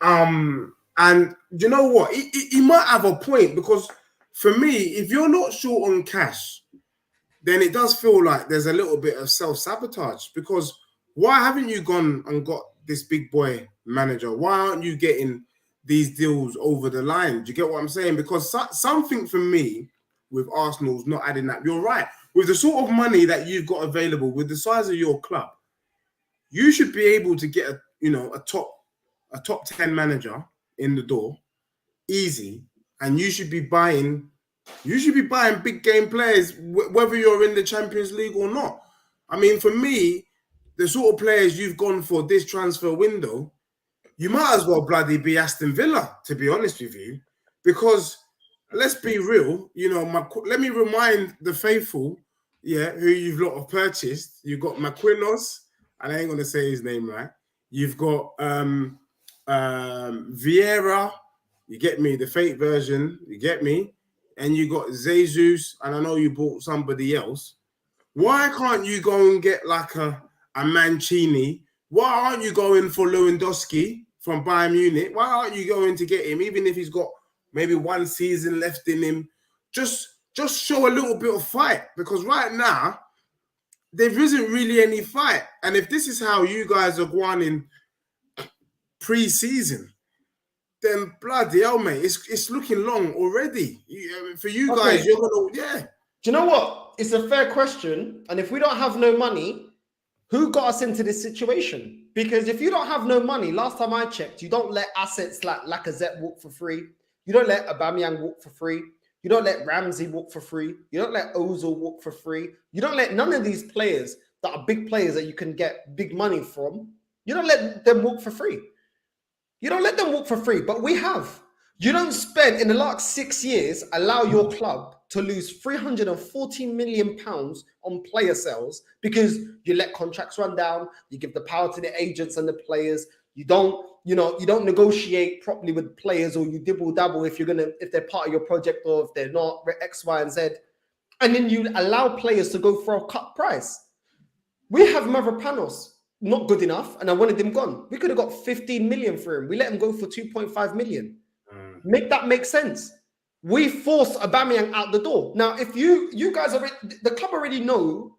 And you know what? He might have a point, because for me, if you're not short on cash, then it does feel like there's a little bit of self-sabotage, because why haven't you gone and got this big boy manager? Why aren't you getting these deals over the line? Do you get what I'm saying? Because something for me with Arsenal's not adding that. You're right. With the sort of money that you've got available, with the size of your club, you should be able to get a top 10 manager in the door easy, and you should be buying big game players, whether you're in the Champions League or not. I mean, for me, the sort of players you've gone for this transfer window, you might as well bloody be Aston Villa, to be honest with you. Because let's be real, let me remind the faithful, who you've lot of purchased. You've got Maquinos, and I ain't going to say his name right. You've got Vieira, you get me, the fake version, you get me. And you got Jesus, and I know you bought somebody else. Why can't you go and get like a Mancini? Why aren't you going for Lewandowski from Bayern Munich? Why aren't you going to get him, even if he's got maybe one season left in him? Just show a little bit of fight, because right now there isn't really any fight. And if this is how you guys are going in pre-season, then bloody hell, mate, it's looking long already. For you guys, you're gonna, Do you know what? It's a fair question. And if we don't have no money, who got us into this situation? Because if you don't have no money, last time I checked, you don't let assets like Lacazette walk for free. You don't let Aubameyang walk for free. You don't let Ramsey walk for free. You don't let Ozil walk for free. You don't let none of these players that are big players that you can get big money from. You don't let them walk for free. You don't let them walk for free, but we have. You don't spend, in the last 6 years, allow your club to lose £340 million on player sales because you let contracts run down, you give the power to the agents and the players, you don't negotiate properly with players, or you dibble dabble if they're part of your project or if they're not, X, Y, and Z. And then you allow players to go for a cut price. We have Mavropanos. Not good enough, and I wanted him gone. We could have got 15 million for him. We let him go for 2.5 million. Make that make sense. We forced Aubameyang out the door. Now, if you guys the club already know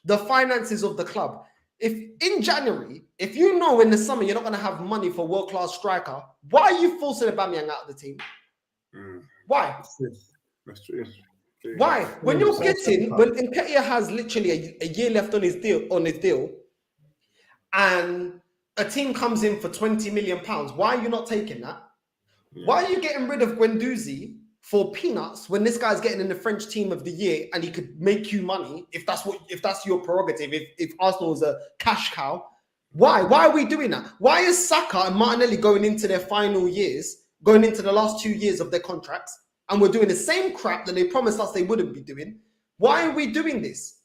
the finances of the club. If in January, if you know in the summer you're not going to have money for world-class striker, why are you forcing Aubameyang out of the team? Why? That's true. Why? When you're getting, when Nketiah has literally a year left on his deal, and a team comes in for £20 million, why are you not taking that? Yeah. Why are you getting rid of Guendouzi for peanuts when this guy's getting in the French team of the year and he could make you money if that's your prerogative, if Arsenal is a cash cow? Why are we doing that? Why is Saka and Martinelli going into their final years, going into the last 2 years of their contracts, and we're doing the same crap that they promised us they wouldn't be doing? Why are we doing this?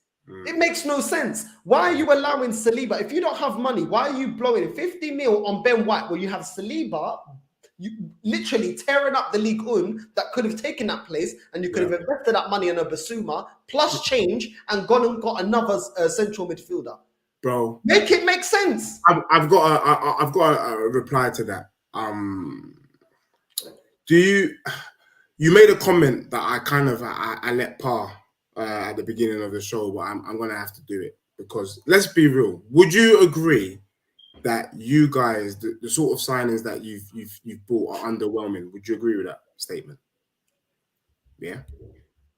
It makes no sense. Why are you allowing Saliba? If you don't have money, why are you blowing 50 mil on Ben White where you have Saliba literally tearing up the League One that could have taken that place, and you could have invested that money in a Basuma plus change and gone and got another central midfielder? Bro, make it make sense. I've got a reply to that. You made a comment that I let par at the beginning of the show, but I'm gonna have to do it. because let's be real. Would you agree that you guys, the sort of signings that you've bought are underwhelming? Would you agree with that statement? Yeah.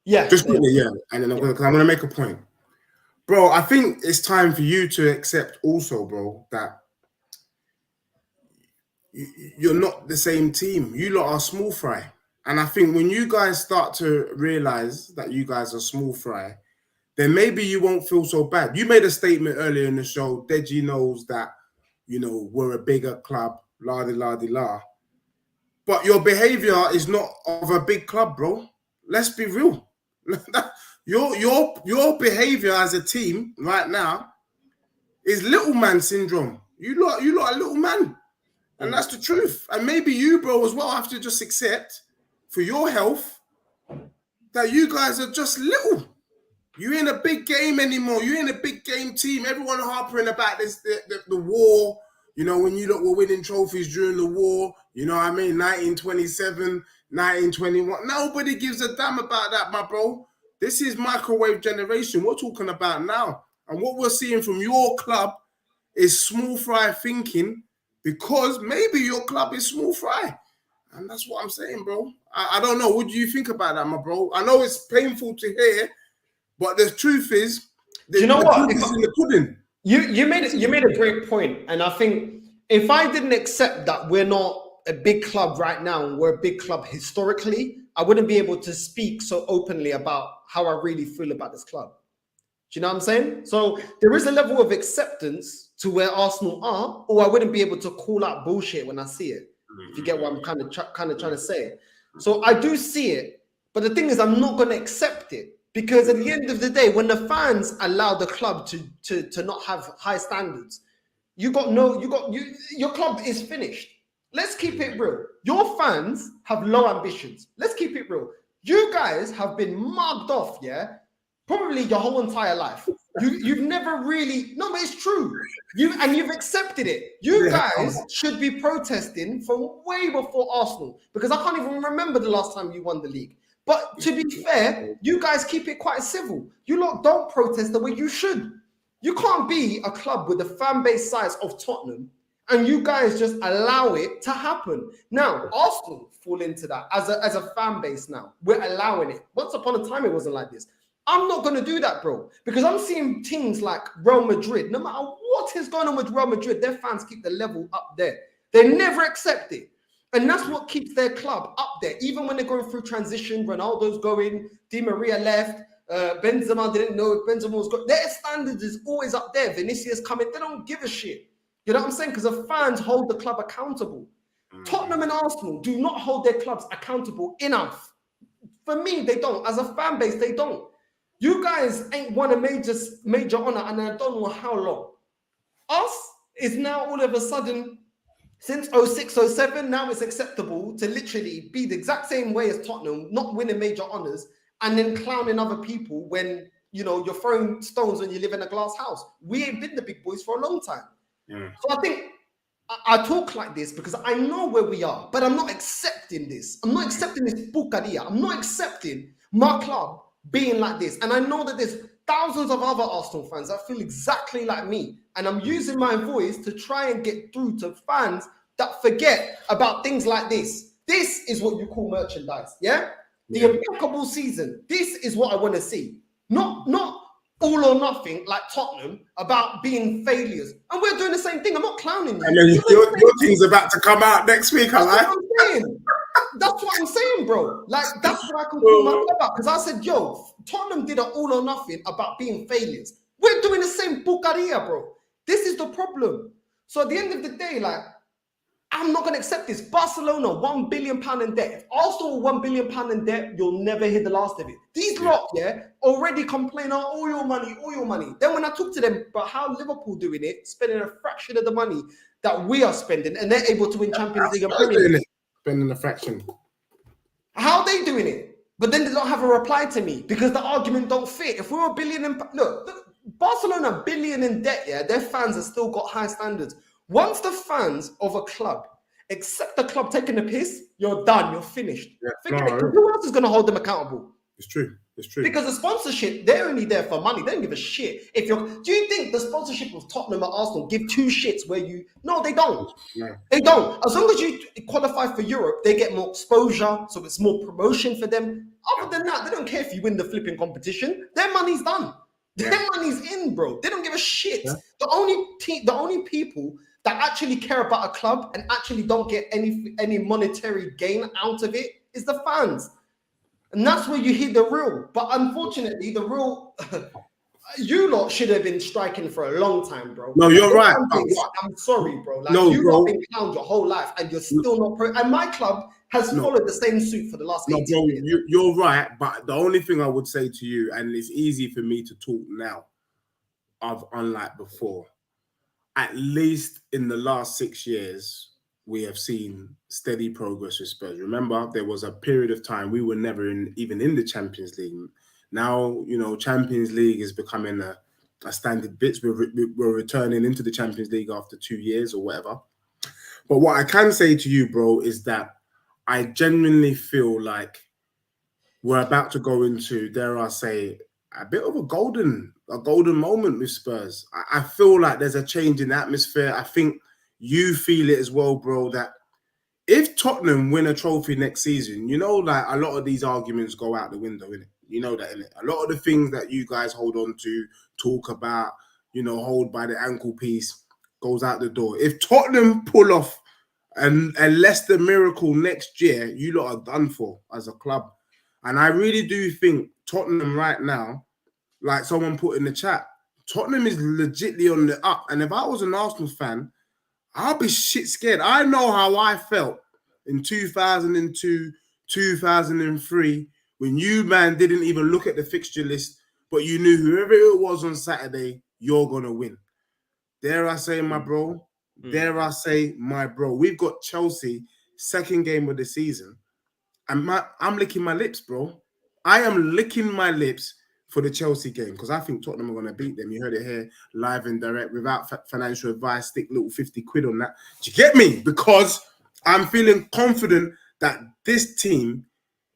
Yeah. Just quickly, yeah. And then I'm gonna make a point, bro. I think it's time for you to accept also, bro, that you're not the same team. You lot are small fry. And I think when you guys start to realize that you guys are small fry, then maybe you won't feel so bad. You made a statement earlier in the show. Deji knows that, you know, we're a bigger club, la di la di la. But your behavior is not of a big club, bro. Let's be real. your behavior as a team right now is little man syndrome. You lot are little man. And that's the truth. And maybe you, bro, as well, have to just accept for your health that you guys are just little. You ain't a big game anymore. You ain't a big game team. Everyone harping about this, the war. You know, when you lot were winning trophies during the war, you know what I mean? 1927, 1921. Nobody gives a damn about that, my bro. This is microwave generation. We're talking about now. And what we're seeing from your club is small fry thinking, because maybe your club is small fry. And that's what I'm saying, bro. I don't know. What do you think about that, my bro? I know it's painful to hear, but the truth is, do you know what? Proof is in the pudding. You made a great point. And I think if I didn't accept that we're not a big club right now, we're a big club historically, I wouldn't be able to speak so openly about how I really feel about this club. Do you know what I'm saying? So there is a level of acceptance to where Arsenal are, or I wouldn't be able to call out bullshit when I see it. If you get what I'm kind of trying to say. So I do see it, but the thing is, I'm not going to accept it, because at the end of the day, when the fans allow the club to not have high standards, your club is finished. Let's keep it real. Your fans have low ambitions. Let's keep it real. You guys have been mugged off, yeah? Probably your whole entire life. You've never really, no, but it's true. You've accepted it. You guys should be protesting from way before Arsenal, because I can't even remember the last time you won the league. But to be fair, you guys keep it quite civil. You lot don't protest the way you should. You can't be a club with the fan base size of Tottenham and you guys just allow it to happen. Now, Arsenal fall into that as a fan base now. We're allowing it. Once upon a time, it wasn't like this. I'm not going to do that, bro, because I'm seeing teams like Real Madrid. No matter what is going on with Real Madrid, their fans keep the level up there. They never accept it. And that's what keeps their club up there. Even when they're going through transition, Ronaldo's going, Di Maria left, Benzema didn't know if Benzema was going. Their standards is always up there. Vinicius coming, they don't give a shit. You know what I'm saying? Because the fans hold the club accountable. Tottenham and Arsenal do not hold their clubs accountable enough. For me, they don't. As a fan base, they don't. You guys ain't won a major honor, and I don't know how long. Us is now all of a sudden, since 06, 07, now it's acceptable to literally be the exact same way as Tottenham, not winning major honors, and then clowning other people when, you know, you're throwing stones when you live in a glass house. We ain't been the big boys for a long time. Yeah. So I think I talk like this because I know where we are, but I'm not accepting this. I'm not accepting this bucaria. I'm not accepting my club being like this. And I know that there's thousands of other Arsenal fans that feel exactly like me. And I'm using my voice to try and get through to fans that forget about things like this. This is what you call merchandise, yeah? The impeccable season. This is what I want to see. Not all or nothing like Tottenham about being failures. And we're doing the same thing. I'm not clowning you. And then your thing's about to come out next week, I like. That's what I'm saying, bro. Like, that's what I can call my club about. Because I said, yo, Tottenham did an all or nothing about being failures. We're doing the same bucaria, bro. This is the problem. So at the end of the day, like, I'm not going to accept this. Barcelona, £1 billion in debt. If Arsenal were £1 billion in debt, you'll never hear the last of it. These lot, already complain, oh, all your money. Then when I talk to them about how Liverpool doing it, spending a fraction of the money that we are spending, and they're able to win Champions League and Premier League. Spending a fraction. How are they doing it? But then they don't have a reply to me because the argument don't fit. If we're $1 billion look, Barcelona $1 billion in debt, their fans have still got high standards. Once the fans of a club accept the club taking the piss, you're done, you're finished. Who else is going to hold them accountable? It's true. It's true. Because the sponsorship, they're only there for money. They don't give a shit. Do you think the sponsorship of Tottenham or Arsenal give two shits where you? No, they don't. No. They don't. As long as you qualify for Europe, they get more exposure, so it's more promotion for them. Other than that, they don't care if you win the flipping competition. Their money's done. Their money's in, bro. They don't give a shit. Yeah. The only people that actually care about a club and actually don't get any monetary gain out of it is the fans. And that's where you hit the real. But unfortunately, the real, you lot should have been striking for a long time, bro. No, you're right. I'm sorry, bro. Like, No, you've bro. been clowned your whole life and you're still not pro. And my club has followed the same suit for the last 18 years. You're right. But the only thing I would say to you, and it's easy for me to talk now, unlike before, at least in the last 6 years, we have seen steady progress with Spurs. Remember, there was a period of time we were never even in the Champions League. Now, Champions League is becoming a standard bit. We're returning into the Champions League after 2 years or whatever. But what I can say to you, bro, is that I genuinely feel like we're about to go into, dare I say, a bit of a golden moment with Spurs. I feel like there's a change in atmosphere. I think you feel it as well, bro, that if Tottenham win a trophy next season, like a lot of these arguments go out the window, innit? You know that, innit? A lot of the things that you guys hold on to, talk about, hold by the ankle piece, goes out the door. If Tottenham pull off a Leicester miracle next year, you lot are done for as a club. And I really do think Tottenham right now, like someone put in the chat, Tottenham is legitly on the up. And if I was an Arsenal fan, I'll be shit scared. I know how I felt in 2002, 2003, when you, man, didn't even look at the fixture list, but you knew whoever it was on Saturday, you're going to win. Dare I say, my bro? Dare I say, my bro? We've got Chelsea, second game of the season. And I'm licking my lips, bro. I am licking my lips for the Chelsea game because I think Tottenham are going to beat them. You heard it here live and direct without financial advice. Stick little 50 quid on that. Do you get me? Because I'm feeling confident that this team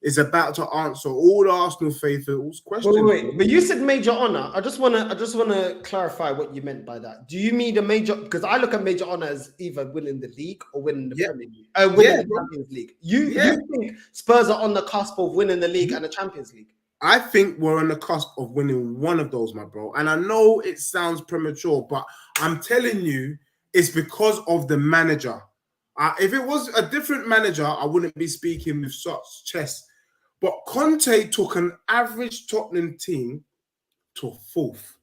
is about to answer all the Arsenal faithfuls' questions. Wait, but you said major honor. I just wanna clarify what you meant by that. Do you mean a major? Because I look at major honor as either winning the league or winning the Premier League, winning the Champions League. You think Spurs are on the cusp of winning the league and the Champions League? I think we're on the cusp of winning one of those, my bro. And I know it sounds premature, but I'm telling you, it's because of the manager. If it was a different manager, I wouldn't be speaking with such chest. But Conte took an average Tottenham team to fourth.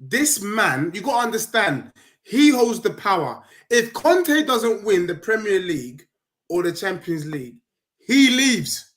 This man, you got to understand, he holds the power. If Conte doesn't win the Premier League or the Champions League, he leaves.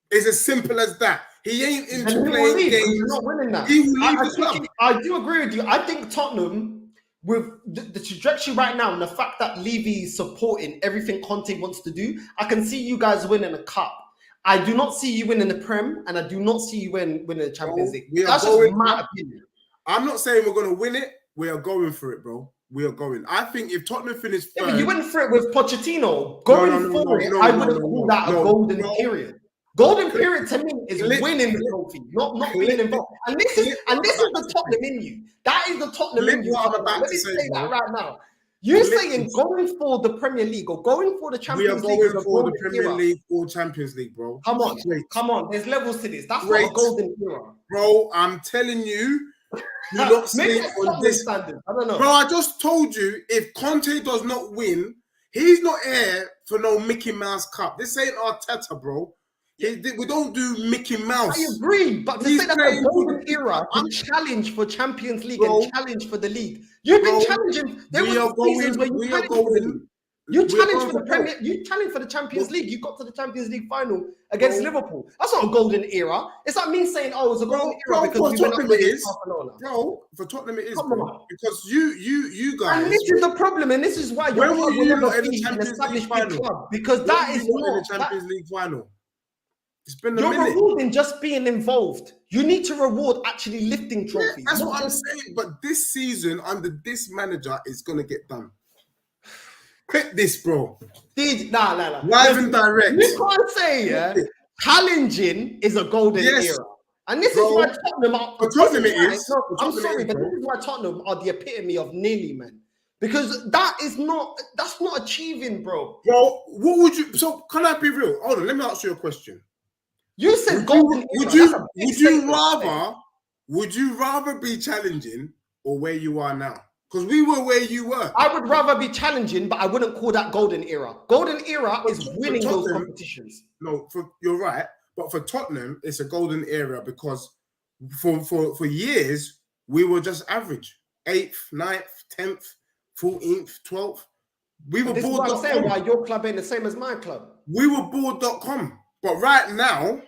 It's as simple as that. He ain't into playing games. You're not winning that. He will leave the club. I do agree with you. I think Tottenham, with the trajectory right now and the fact that Levy is supporting everything Conte wants to do, I can see you guys winning a cup. I do not see you winning the Prem, and I do not see you winning the Champions League. That's just my opinion. I'm not saying we're going to win it. We are going for it, bro. We are going. I think if Tottenham finish third... Yeah, you went for it with Pochettino. Going for it, I wouldn't call that a golden period. Golden period to me is winning the trophy, not being involved. And this is the Tottenham in you. That is the Tottenham in you. Let me say that right now. You're saying going for the Premier League or going for the Champions League? We are going for the Premier League or Champions League, bro. Come on. There's levels to this. That's not a golden era. Bro, I'm telling you, you're not sleep on this. I don't know. Bro, I just told you, if Conte does not win, he's not here for no Mickey Mouse Cup. This ain't Arteta, bro. We don't do Mickey Mouse. I agree, but to say that's a golden era, to challenge for Champions League and challenge for the league. You've been challenging. There were seasons where you challenged. You challenged for the Premier. You challenged for the Champions League. You got to the Champions League final against Liverpool. That's not a golden era. It's like me saying, "Oh, it's a golden era because we went up against Barcelona." Bro, for Tottenham it is, bro. Because you guys. And this is the problem, and this is why you're not in the Champions League final because that is not the Champions League final. It's been a You're minute. rewarding just being involved. You need to reward actually lifting trophies. Yeah, that's what I'm saying. But this season, under this manager, is going to get done. Quit this, bro. Nah. Live and direct. You can't say, challenging is a golden era. And this is why Tottenham are. For Tottenham, it is. No, I'm sorry, but this is why Tottenham are the epitome of nearly, man. Because that's not achieving, bro. Bro, what would you? So can I be real? Hold on, let me ask you a question. You said golden. Would you rather be challenging or where you are now? Because we were where you were. I would rather be challenging, but I wouldn't call that golden era. Golden era is winning those competitions. No, you're right. But for Tottenham, it's a golden era because for years we were just average. 8th, 9th, 10th, 14th, 12th. We were bored. This is what I'm saying, why your club ain't the same as my club. We were bored.com. But right now,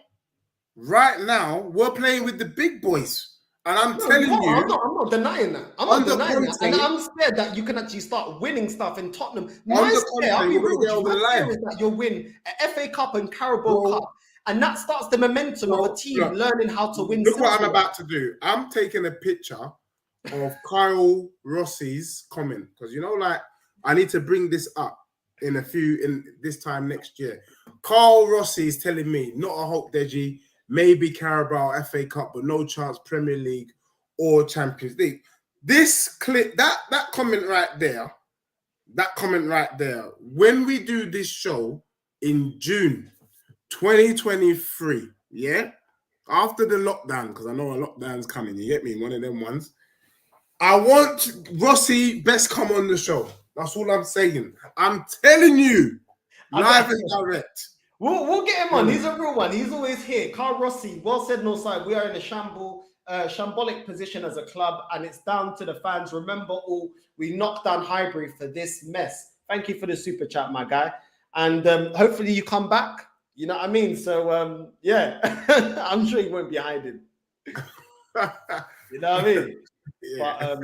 we're playing with the big boys. And I'm telling you, I'm not denying that. I'm not denying that. And I'm scared that you can actually start winning stuff in Tottenham. My scare, I'll be real with you, my scare is that you'll win an FA Cup and Carabao Cup. And that starts the momentum of a team learning how to win. Look what I'm about to do. I'm taking a picture of Kyle Rossi's comment. Because, I need to bring this up in this time next year. Carl Rossi is telling me, not a hope, Deji, maybe Carabao, FA Cup, but no chance Premier League or Champions League. This clip, that comment right there, when we do this show in June 2023, yeah, after the lockdown, because I know a lockdown's coming, you get me, one of them ones. I want Rossi best come on the show. That's all I'm saying. I'm telling you, live and direct. We'll get him on. He's a real one. He's always here. Carl Rossi, well said, no side. We are in a shambolic position as a club, and it's down to the fans. Remember we knocked down Highbury for this mess. Thank you for the super chat, my guy. And hopefully you come back. You know what I mean? So, yeah, I'm sure you won't be hiding. You know what I mean? Yeah. But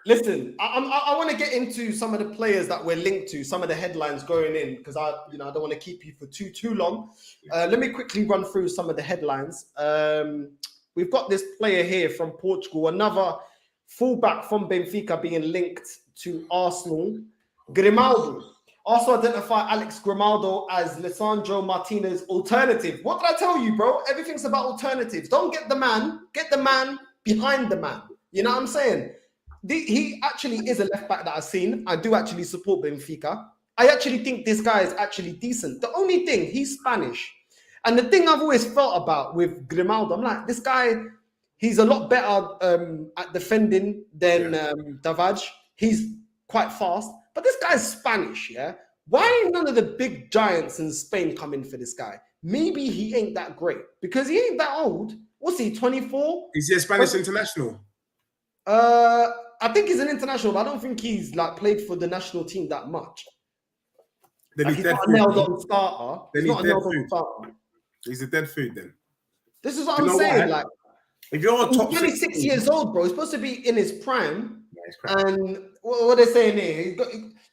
listen, I want to get into some of the players that we're linked to, some of the headlines going in, because I don't want to keep you for too long. Let me quickly run through some of the headlines. We've got this player here from Portugal, another fullback from Benfica being linked to Arsenal, GRIMALDO. Also identify Alex GRIMALDO as Lisandro Martinez's alternative. What did I tell you, bro? Everything's about alternatives. Don't get the man behind the man. You know what I'm saying? He actually is a left back that I've seen. I do actually support Benfica. I actually think this guy is actually decent. The only thing, he's Spanish. And the thing I've always felt about with GRIMALDO, I'm like, this guy, he's a lot better at defending than Davaj. He's quite fast. But this guy's Spanish, yeah? Why ain't none of the big giants in Spain come in for this guy? Maybe he ain't that great because he ain't that old. What's he, 24? Is he a Spanish international? I think he's an international, but I don't think he's played for the national team that much. Then he's not a nailed-on starter. Then he's dead food. He's a dead food then. This is what I'm saying. If you're he's 26 years old, bro, he's supposed to be in his prime. And what they're saying here,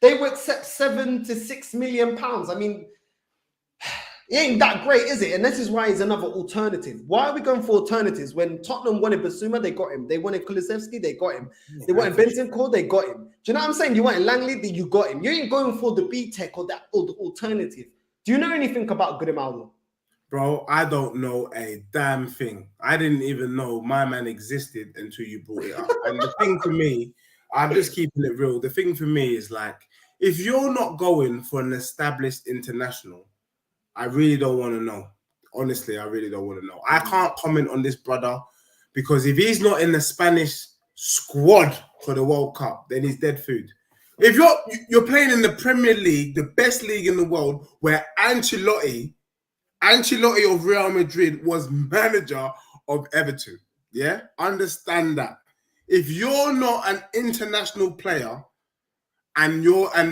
they would accept £7 to £6 million. I mean, it ain't that great, is it? And this is why he's another alternative. Why are we going for alternatives? When Tottenham wanted Basuma, they got him. They wanted Kulusevski, they got him. They wanted Bentancur, they got him. Do you know what I'm saying? You wanted Langley, you got him. You ain't going for the B-Tech or the alternative. Do you know anything about GRIMALDO? Bro, I don't know a damn thing. I didn't even know my man existed until you brought it up. And the thing for me, I'm just keeping it real. The thing for me is if you're not going for an established international, I really don't want to know. Honestly, I really don't want to know. I can't comment on this brother because if he's not in the Spanish squad for the World Cup, then he's dead food. If you're playing in the Premier League, the best league in the world, where Ancelotti of Real Madrid was manager of Everton, yeah? Understand that. If you're not an international player and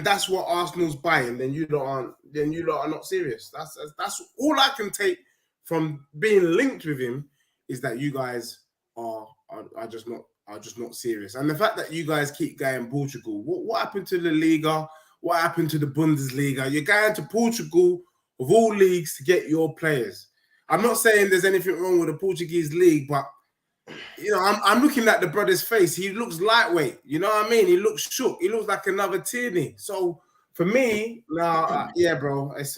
that's what Arsenal's buying, then you lot are not serious. That's all I can take from being linked with him is that you guys are just not serious. And the fact that you guys keep going Portugal, what happened to the Liga? What happened to the Bundesliga? You're going to Portugal of all leagues to get your players. I'm not saying there's anything wrong with the Portuguese league, but I'm looking at the brother's face. He looks lightweight. You know what I mean? He looks shook. He looks like another Tierney. So for me, yeah, bro. It's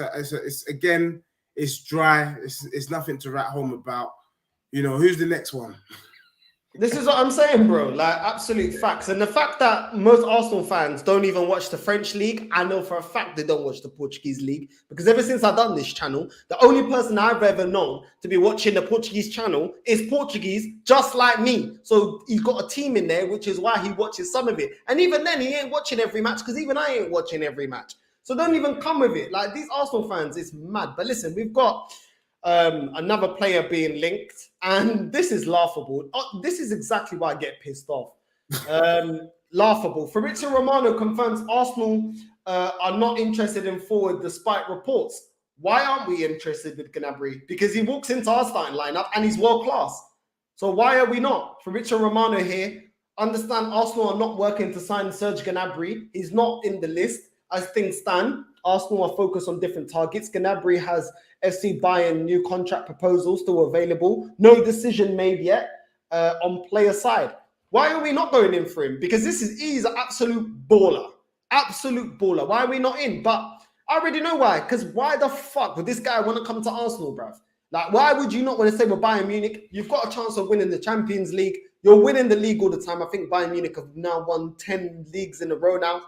again, it's dry. It's nothing to write home about. You know, who's the next one? This is what I'm saying, bro. Like, absolute facts. And the fact that most Arsenal fans don't even watch the French league, I know for a fact they don't watch the Portuguese league. Because ever since I've done this channel, the only person I've ever known to be watching the Portuguese channel is Portuguese, just like me. So he's got a team in there, which is why he watches some of it. And even then, he ain't watching every match, because even I ain't watching every match. So don't even come with it. Like, these Arsenal fans, it's mad. But listen, we've got another player being linked, and this is laughable. This is exactly why I get pissed off. Laughable. Fabrizio Romano confirms Arsenal are not interested in forward despite reports. Why aren't we interested with Gnabry? Because he walks into our starting lineup and he's world class. So why are we not? Fabrizio Romano here. Understand Arsenal are not working to sign Serge Gnabry. He's not in the list as things stand. Arsenal are focused on different targets. Gnabry has FC Bayern new contract proposals still available. No decision made yet on player side. Why are we not going in for him? Because he's an absolute baller. Absolute baller. Why are we not in? But I already know why. Because why the fuck would this guy want to come to Arsenal, bruv? Like, why would you not want to stay with Bayern Munich? You've got a chance of winning the Champions League. You're winning the league all the time. I think Bayern Munich have now won 10 leagues in a row now.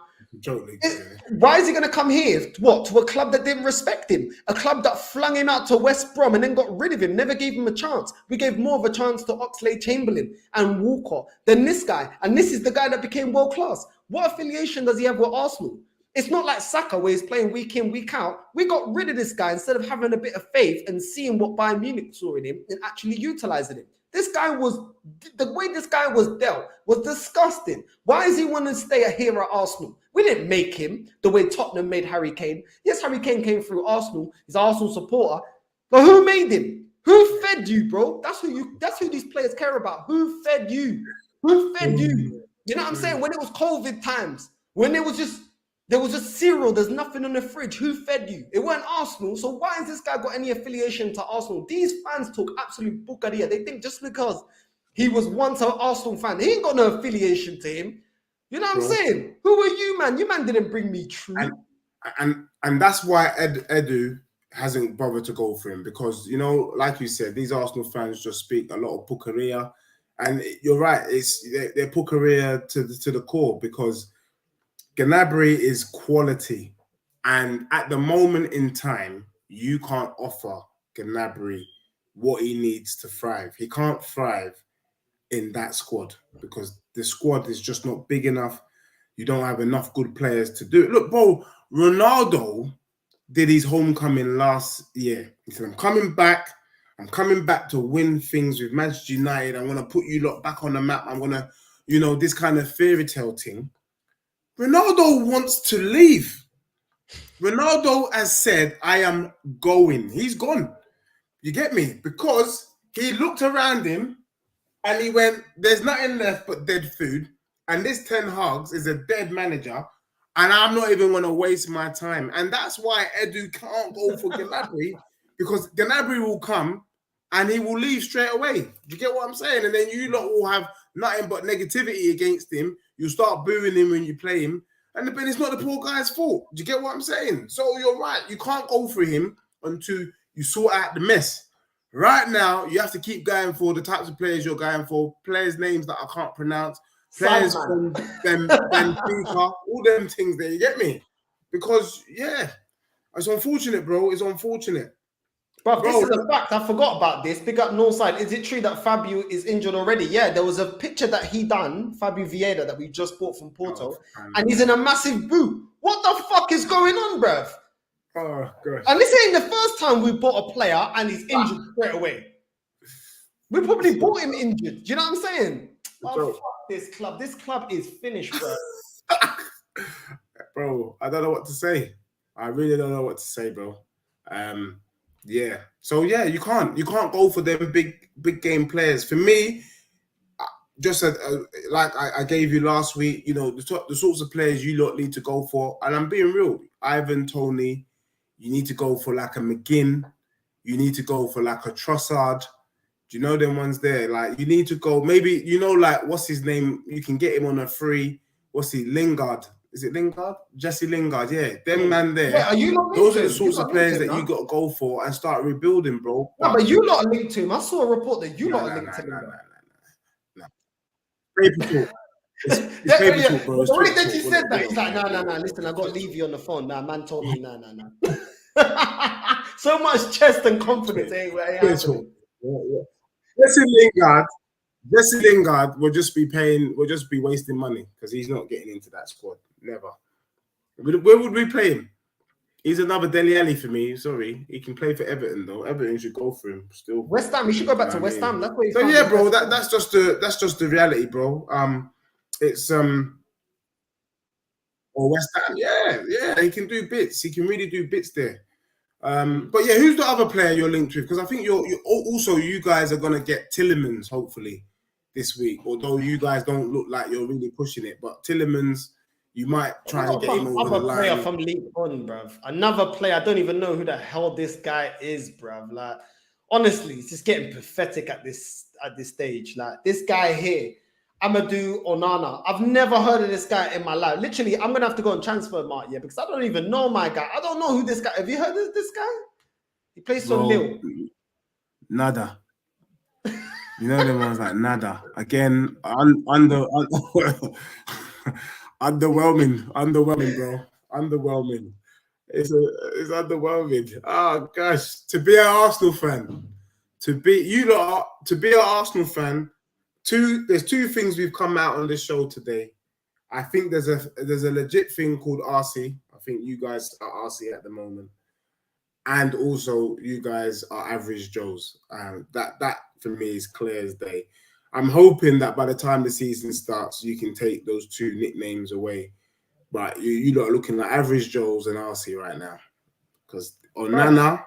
Why is he going to come here? What? To a club that didn't respect him? A club that flung him out to West Brom and then got rid of him, never gave him a chance. We gave more of a chance to Oxlade-Chamberlain and Walker than this guy. And this is the guy that became world class. What affiliation does he have with Arsenal? It's not like Saka where he's playing week in, week out. We got rid of this guy instead of having a bit of faith and seeing what Bayern Munich saw in him and actually utilizing him. The way this guy was dealt was disgusting. Why does he want to stay here at Arsenal? We didn't make him the way Tottenham made Harry Kane. Yes, Harry Kane came through Arsenal. He's an Arsenal supporter. But who made him? Who fed you, bro? That's who these players care about. Who fed you? Who fed you? You know what I'm saying? When it was COVID times, when there was just cereal, there's nothing on the fridge. Who fed you? It weren't Arsenal. So why has this guy got any affiliation to Arsenal? These fans talk absolute bucaria. They think just because he was once an Arsenal fan, he ain't got no affiliation to him. You know what I'm saying? Who are you, man? You man didn't bring me true. And that's why Edu hasn't bothered to go for him, because, you know, like you said, these Arsenal fans just speak a lot of bucaria. And you're right, they're bucaria to the core, because Gnabry is quality, and at the moment in time, you can't offer Gnabry what he needs to thrive. He can't thrive in that squad because the squad is just not big enough. You don't have enough good players to do it. Look, bro, Ronaldo did his homecoming last year. He said, I'm coming back to win things with Manchester United. I'm going to put you lot back on the map. I'm going to, you know, this kind of fairy tale thing. Ronaldo wants to leave. Ronaldo has said, I am going. He's gone. You get me? Because he looked around him and he went, there's nothing left but dead food. And this Ten Hag is a dead manager. And I'm not even going to waste my time. And that's why Edu can't go for Gnabry, because Gnabry will come and he will leave straight away. Do you get what I'm saying? And then you lot will have nothing but negativity against him. You start booing him when you play him. And then it's not the poor guy's fault. Do you get what I'm saying? So you're right. You can't go for him until you sort out the mess. Right now, you have to keep going for the types of players you're going for, players' names that I can't pronounce, players from Benfica, all them things there. You get me? Because, yeah, it's unfortunate, bro. It's unfortunate. Bro, this is a fact. I forgot about this. Pick up Northside. Is it true that Fabio is injured already? Yeah, there was a picture that he done, Fabio Vieira, that we just bought from Porto, and he's in a massive boot. What the fuck is going on, bruv? Oh, gosh. And this ain't the first time we bought a player and he's injured straight away. We probably bought him injured. Do you know what I'm saying? Oh, fuck this club. This club is finished, bro. Bro, I don't know what to say. I really don't know what to say, bro. Yeah. So yeah, you can't go for them big game players. For me, just like I gave you last week, you know, the sorts of players you lot need to go for, and I'm being real. Ivan Toney, you need to go for like a McGinn. You need to go for like a Trossard. Do you know them ones there? Like, you need to go, maybe, you know, like, what's his name? You can get him on a free. What's he? Lingard. Is it Lingard? Jesse Lingard, yeah. Them man there. Yeah, are you not Those are linked the to him? sorts of players that you got to go for and start rebuilding, bro. No, but you lot are linked to him. I saw a report that you lot are linked to him. No. Paper talk. It's paper talk, bro. The way that you said that, he's like, no. Listen, I got Levy on the phone. Nah, man told me, no. So much chest and confidence. Jesse Lingard will just be wasting money because he's not getting into that squad. Never. Where would we play him? He's another Dele Alli for me. Sorry, he can play for Everton though. Everton should go for him still. West Ham, he should go back to West Ham. That's what he's. So yeah, bro. That's just the reality, bro. It's or West Ham. Yeah. He can do bits. He can really do bits there. But yeah, who's the other player you're linked with? Because I think you guys are gonna get Tielemans hopefully this week. Although you guys don't look like you're really pushing it, but Tielemans. You might try and get him over the line. Player from League One, bruv. Another player. I don't even know who the hell this guy is, bruv. Like, honestly, it's just getting pathetic at this stage. Like, this guy here, Amadou Onana. I've never heard of this guy in my life. Literally, I'm gonna have to go on transfer mark, because I don't even know my guy. I don't know who this guy. Have you heard of this guy? He plays for Lille. Nada. You know the ones like nada. Again, underwhelming, bro. Underwhelming. It's underwhelming. Oh gosh, to be an Arsenal fan, to be an Arsenal fan. There's two things we've come out on this show today. I think there's a legit thing called RC. I think you guys are RC at the moment, and also you guys are average Joes. That for me is clear as day. I'm hoping that by the time the season starts, you can take those two nicknames away. But you lot are looking like average Joes and RC right now. Because Onana...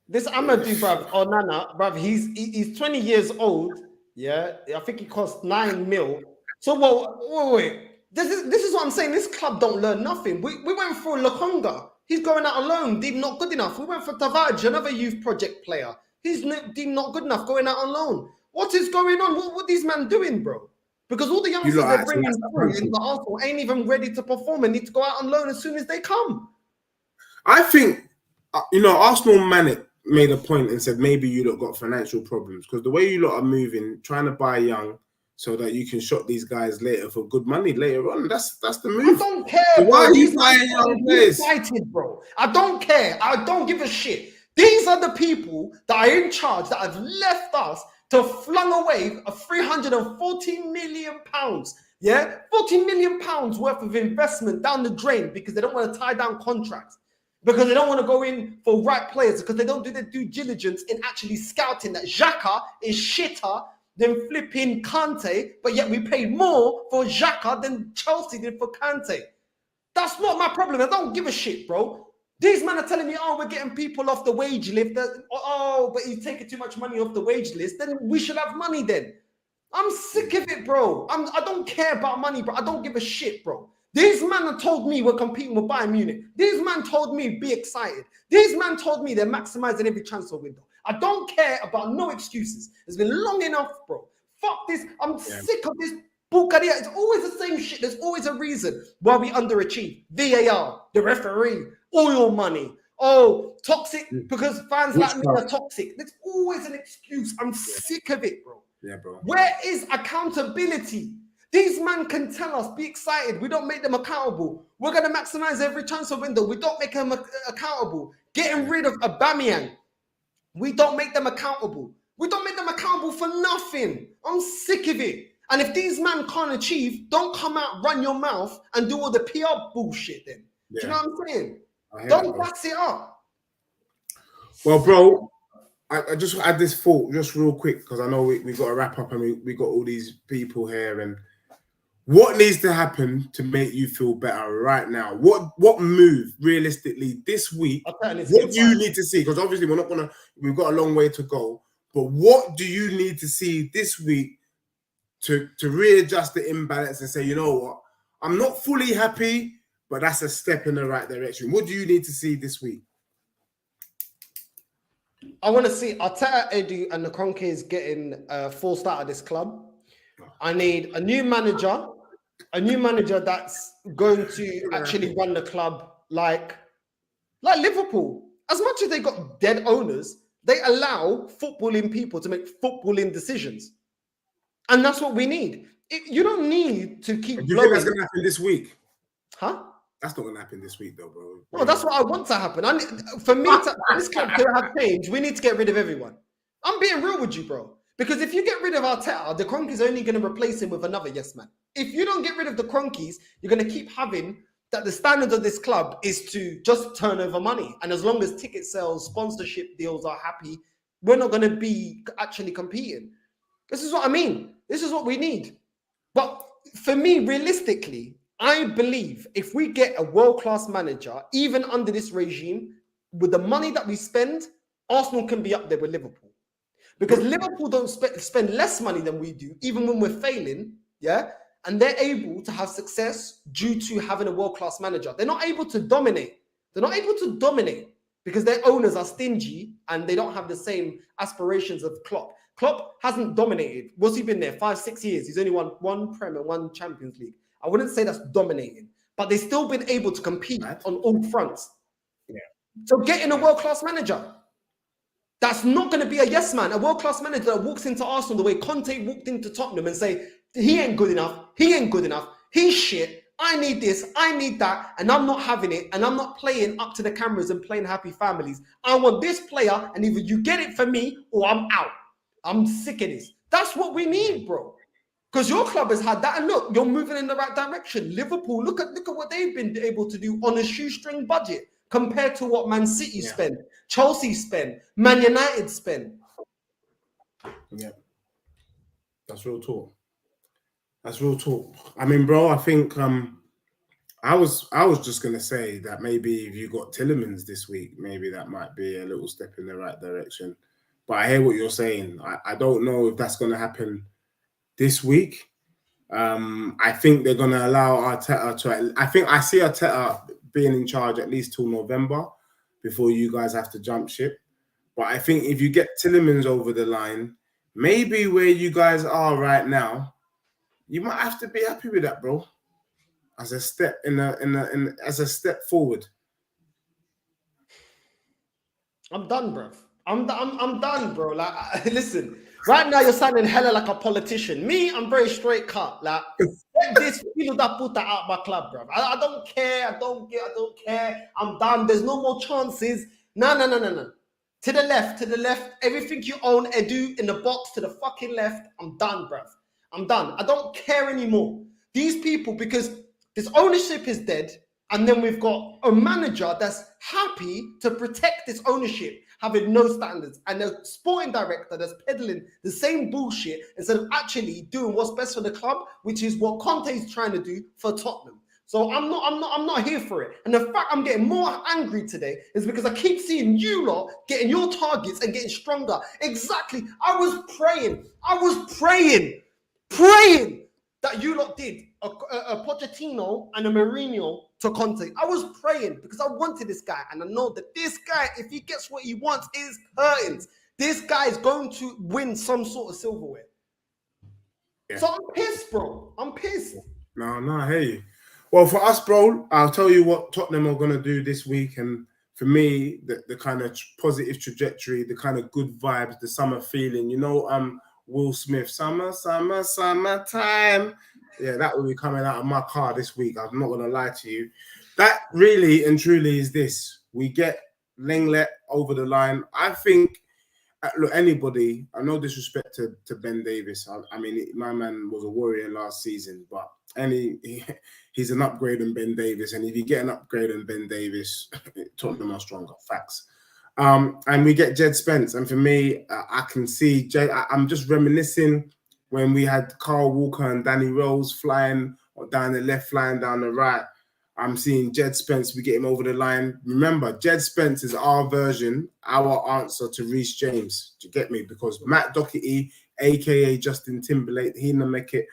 This Amadou, bruv, Onana, bruv, he's 20 years old. Yeah, I think he cost 9 mil. So, wait. This is what I'm saying. This club don't learn nothing. We went for Lokonga. He's going out alone. Deemed not good enough. We went for Sabotage, another youth project player. He's deemed not good enough, going out on loan. What is going on? What these men doing, bro? Because all the youngsters they're bringing through in the Arsenal ain't even ready to perform and need to go out on loan as soon as they come. I think, Arsenal made a point and said maybe you lot got financial problems because the way you lot are moving, trying to buy young so that you can shop these guys later for good money later on. That's the move. I don't care. So why are you buying young players? Excited, bro. I don't care. I don't give a shit. These are the people that are in charge that have left us to flung away a 340 million pounds. Yeah, 40 million pounds worth of investment down the drain because they don't want to tie down contracts. Because they don't want to go in for right players, because they don't do their due diligence in actually scouting that Xhaka is shitter than flipping Kante, but yet we paid more for Xhaka than Chelsea did for Kante. That's not my problem. I don't give a shit, bro. These men are telling me, we're getting people off the wage list. But he's taking too much money off the wage list. Then we should have money then. I'm sick of it, bro. I don't care about money, bro. I don't give a shit, bro. These men have told me we're competing with Bayern Munich. These men told me be excited. These men told me they're maximizing every transfer window. I don't care about no excuses. It's been long enough, bro. Fuck this. I'm sick of this bucaria. It's always the same shit. There's always a reason why we underachieve. VAR, the referee, oil money. Oh, toxic because fans like me are toxic. There's always an excuse. I'm sick of it, bro. Yeah, bro. Where is accountability? These men can tell us, be excited. We don't make them accountable. We're going to maximize every transfer window. We don't make them accountable. Getting rid of Aubameyang. We don't make them accountable. We don't make them accountable for nothing. I'm sick of it. And if these men can't achieve, don't come out, run your mouth, and do all the PR bullshit then. Yeah. Do you know what I'm saying? Don't gas it up. Well, bro, I just had this thought just real quick because I know we got to wrap up and we got all these people here. And what needs to happen to make you feel better right now? What move realistically this week? What do you need to see? Because obviously we've got a long way to go. But what do you need to see this week to readjust the imbalance and say, you know what, I'm not fully happy, but that's a step in the right direction. What do you need to see this week? I want to see Arteta, Edu, and the Kroenkes getting forced out of this club. I need a new manager A new manager that's going to actually run the club like Liverpool. As much as they got dead owners, they allow footballing people to make footballing decisions. And that's what we need. You don't need to keep Do you blowing. think that's going to happen this week? Huh? That's not going to happen this week, though, bro. No, that's what I want to happen. For this club to have change, we need to get rid of everyone. I'm being real with you, bro. Because if you get rid of Arteta, the Cronky's only going to replace him with another yes man. If you don't get rid of the Cronkies, you're going to keep having that the standard of this club is to just turn over money. And as long as ticket sales, sponsorship deals are happy, we're not going to be actually competing. This is what I mean. This is what we need. But for me, realistically, I believe if we get a world-class manager, even under this regime, with the money that we spend, Arsenal can be up there with Liverpool. Because Liverpool don't spend less money than we do, even when we're failing, yeah? And they're able to have success due to having a world-class manager. They're not able to dominate. They're not able to dominate because their owners are stingy and they don't have the same aspirations of Klopp. Klopp hasn't dominated. What's he been there? 5-6 years. He's only won one Prem and one Champions League. I wouldn't say that's dominating, but they've still been able to compete on all fronts. Yeah. So getting a world-class manager, that's not going to be a yes man. A world-class manager that walks into Arsenal the way Conte walked into Tottenham and say, he ain't good enough, he ain't good enough, he's shit, I need this, I need that, and I'm not having it, and I'm not playing up to the cameras and playing happy families. I want this player, and either you get it for me or I'm out. I'm sick of this. That's what we need, bro. Because your club has had that, and look, you're moving in the right direction. Liverpool, look at what they've been able to do on a shoestring budget compared to what Man City spend, Chelsea spend, Man United spend. Yeah, that's real talk. That's real talk. I mean, bro, I think I was just gonna say that maybe if you got Tielemans this week, maybe that might be a little step in the right direction. But I hear what you're saying. I don't know if that's gonna happen this week. I think they're gonna allow Arteta to. I think I see Arteta being in charge at least till November before you guys have to jump ship. But I think if you get Tielemans over the line, maybe where you guys are right now, you might have to be happy with that, bro. As a step as a step forward. I'm done, bro. I'm done, bro. Like, listen, right now you're sounding hella like a politician. Me, I'm very straight cut. Like, get this filo da puta out of my club, bro. I don't care. I don't care. I'm done. There's no more chances. No. To the left. Everything you own, Edu, in the box to the fucking left. I'm done, bro. I'm done. I don't care anymore. These people, because this ownership is dead, and then we've got a manager that's happy to protect this ownership, having no standards, and a sporting director that's peddling the same bullshit instead of actually doing what's best for the club, which is what Conte is trying to do for Tottenham. So I'm not here for it. And the fact I'm getting more angry today is because I keep seeing you lot getting your targets and getting stronger. Exactly. I was praying that you lot did a Pochettino and a Mourinho to Conte. I was praying because I wanted this guy, and I know that this guy, if he gets what he wants, is curtains. This guy is going to win some sort of silverware. Yeah. So I'm pissed, bro. I'm pissed. No, I hear you. Well, for us, bro, I'll tell you what Tottenham are going to do this week, and for me, the kind of positive trajectory, the kind of good vibes, the summer feeling, you know, Will Smith, summertime. Yeah, that will be coming out of my car this week. I'm not going to lie to you. That really and truly is this. We get Lenglet over the line. I think, look, anybody, I no disrespect to Ben Davis. I mean, my man was a warrior last season, but he's an upgrade on Ben Davis. And if you get an upgrade on Ben Davis, Tottenham are stronger. Facts. And we get Jed Spence. And for me, I can see Jed. I'm just reminiscing when we had Carl Walker and Danny Rose flying down the left, flying down the right. I'm seeing Jed Spence. We get him over the line. Remember, Jed Spence is our version, our answer to Reece James. Do you get me? Because Matt Doherty, a.k.a. Justin Timberlake, he didn't make it.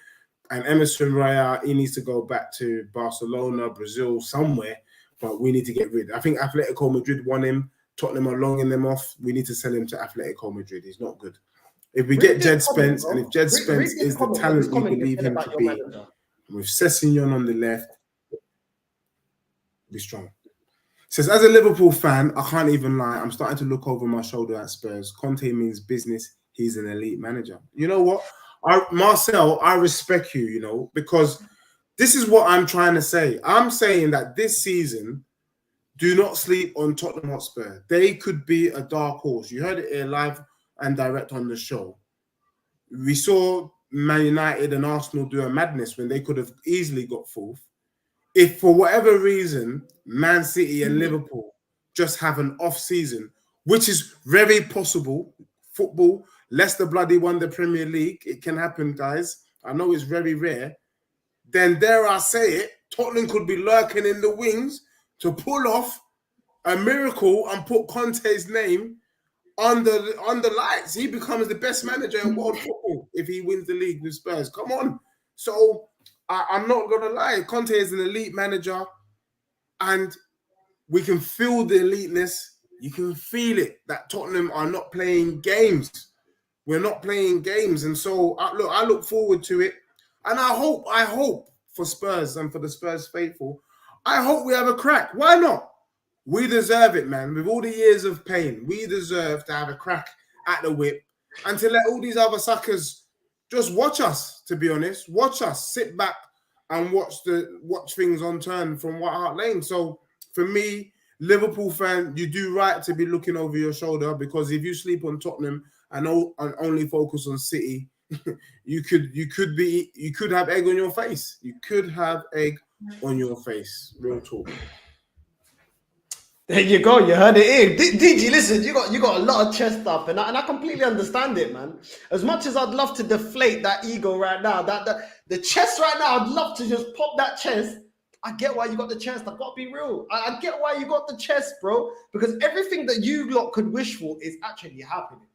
And Emerson Royale, he needs to go back to Barcelona, Brazil, somewhere. But we need to get rid. I think Atletico Madrid won him. Tottenham are longing them off. We need to sell him to Atletico Madrid. He's not good. If we get Jed Spence, and if Jed Spence is the talent we believe him to be, with Sessegnon on the left, be strong. Says, as a Liverpool fan, I can't even lie. I'm starting to look over my shoulder at Spurs. Conte means business. He's an elite manager. You know what? Marcel, I respect you, you know, because this is what I'm trying to say. I'm saying that this season, do not sleep on Tottenham Hotspur. They could be a dark horse. You heard it here live and direct on the show. We saw Man United and Arsenal do a madness when they could have easily got fourth. If for whatever reason, Man City and Liverpool just have an off season, which is very possible, football, Leicester bloody won the Premier League. It can happen, guys. I know it's very rare. Then dare I say it, Tottenham could be lurking in the wings to pull off a miracle and put Conte's name on the lights. He becomes the best manager in world football if he wins the league with Spurs. Come on. So I'm not going to lie. Conte is an elite manager and we can feel the eliteness. You can feel it that Tottenham are not playing games. We're not playing games. And so I look forward to it. And I hope for Spurs and for the Spurs faithful, I hope we have a crack. Why not? We deserve it, man. With all the years of pain, we deserve to have a crack at the whip and to let all these other suckers just watch us, to be honest. Watch us, sit back and watch things on turn from White Hart Lane. So for me, Liverpool fan, you do right to be looking over your shoulder, because if you sleep on Tottenham and only focus on City, you could have egg on your face. You could have egg on your face. Real talk. There you go. You heard it here. DG, listen, you got a lot of chest up, and I completely understand it, man. As much as I'd love to deflate that ego right now, the chest right now, I'd love to just pop that chest. I get why you got the chest. I've got to be real. I get why you got the chest, bro. Because everything that you lot could wish for is actually happening.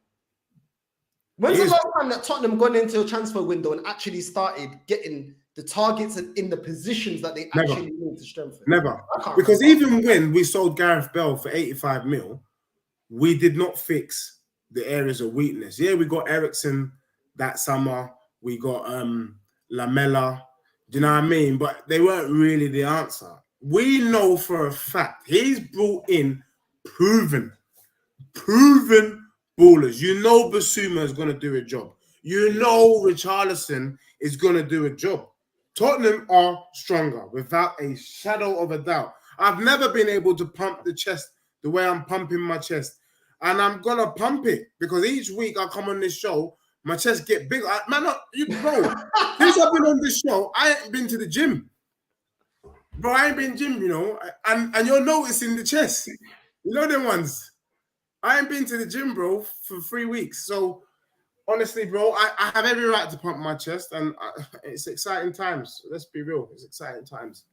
When's the last time that Tottenham gone into a transfer window and actually started getting the targets and in the positions that they actually need to strengthen? Never. Because even when we sold Gareth Bale for 85 mil, we did not fix the areas of weakness. Yeah, we got Eriksen that summer. We got Lamela. Do you know what I mean? But they weren't really the answer. We know for a fact he's brought in proven ballers. You know Basuma is going to do a job. You know Richarlison is going to do a job. Tottenham are stronger, without a shadow of a doubt. I've never been able to pump the chest the way I'm pumping my chest. And I'm going to pump it because each week I come on this show, my chest get bigger. Bro, since I've been on this show, I ain't been to the gym. Bro, I ain't been gym, you know. And you're noticing the chest. You know them ones. I ain't been to the gym, bro, for 3 weeks. So, honestly, bro, I have every right to pump my chest, and it's exciting times. Let's be real. It's exciting times.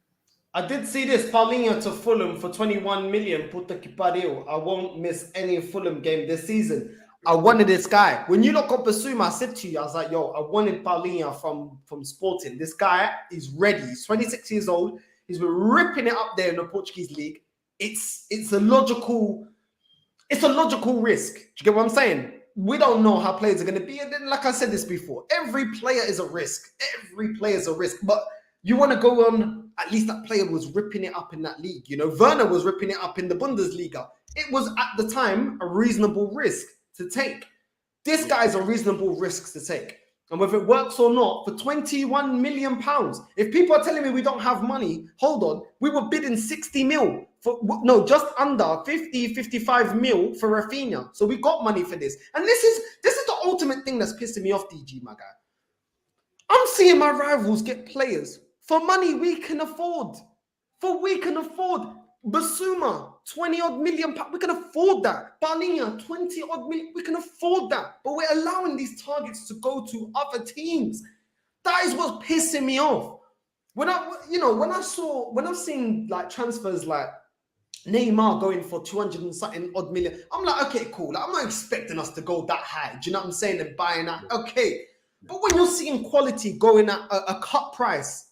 I did see this. Paulinho to Fulham for 21 million. Puta que pariu. I won't miss any Fulham game this season. I wanted this guy. When you look up Basuma, I said to you, I was like, yo, I wanted Paulinho from Sporting. This guy is ready. He's 26 years old. He's been ripping it up there in the Portuguese league. It's a logical risk. Do you get what I'm saying? We don't know how players are going to be. And then, like I said this before, every player is a risk. Every player is a risk. But you want to go on, at least that player was ripping it up in that league. You know, Werner was ripping it up in the Bundesliga. It was, at the time, a reasonable risk to take. This guy's a reasonable risk to take. And whether it works or not, for £21 million, if people are telling me we don't have money, hold on, we were bidding 60 mil. Just under 50, 55 mil for Rafinha. So we got money for this. And this is the ultimate thing that's pissing me off, DG, my guy. I'm seeing my rivals get players for money we can afford. Basuma, 20-odd million. We can afford that. Paulinho, 20-odd million. We can afford that. But we're allowing these targets to go to other teams. That is what's pissing me off. When I've seen like transfers like Neymar going for 200 and something odd million, I'm like, okay, cool. Like, I'm not expecting us to go that high. Do you know what I'm saying? And buying that, okay. But when you're seeing quality going at a cut price,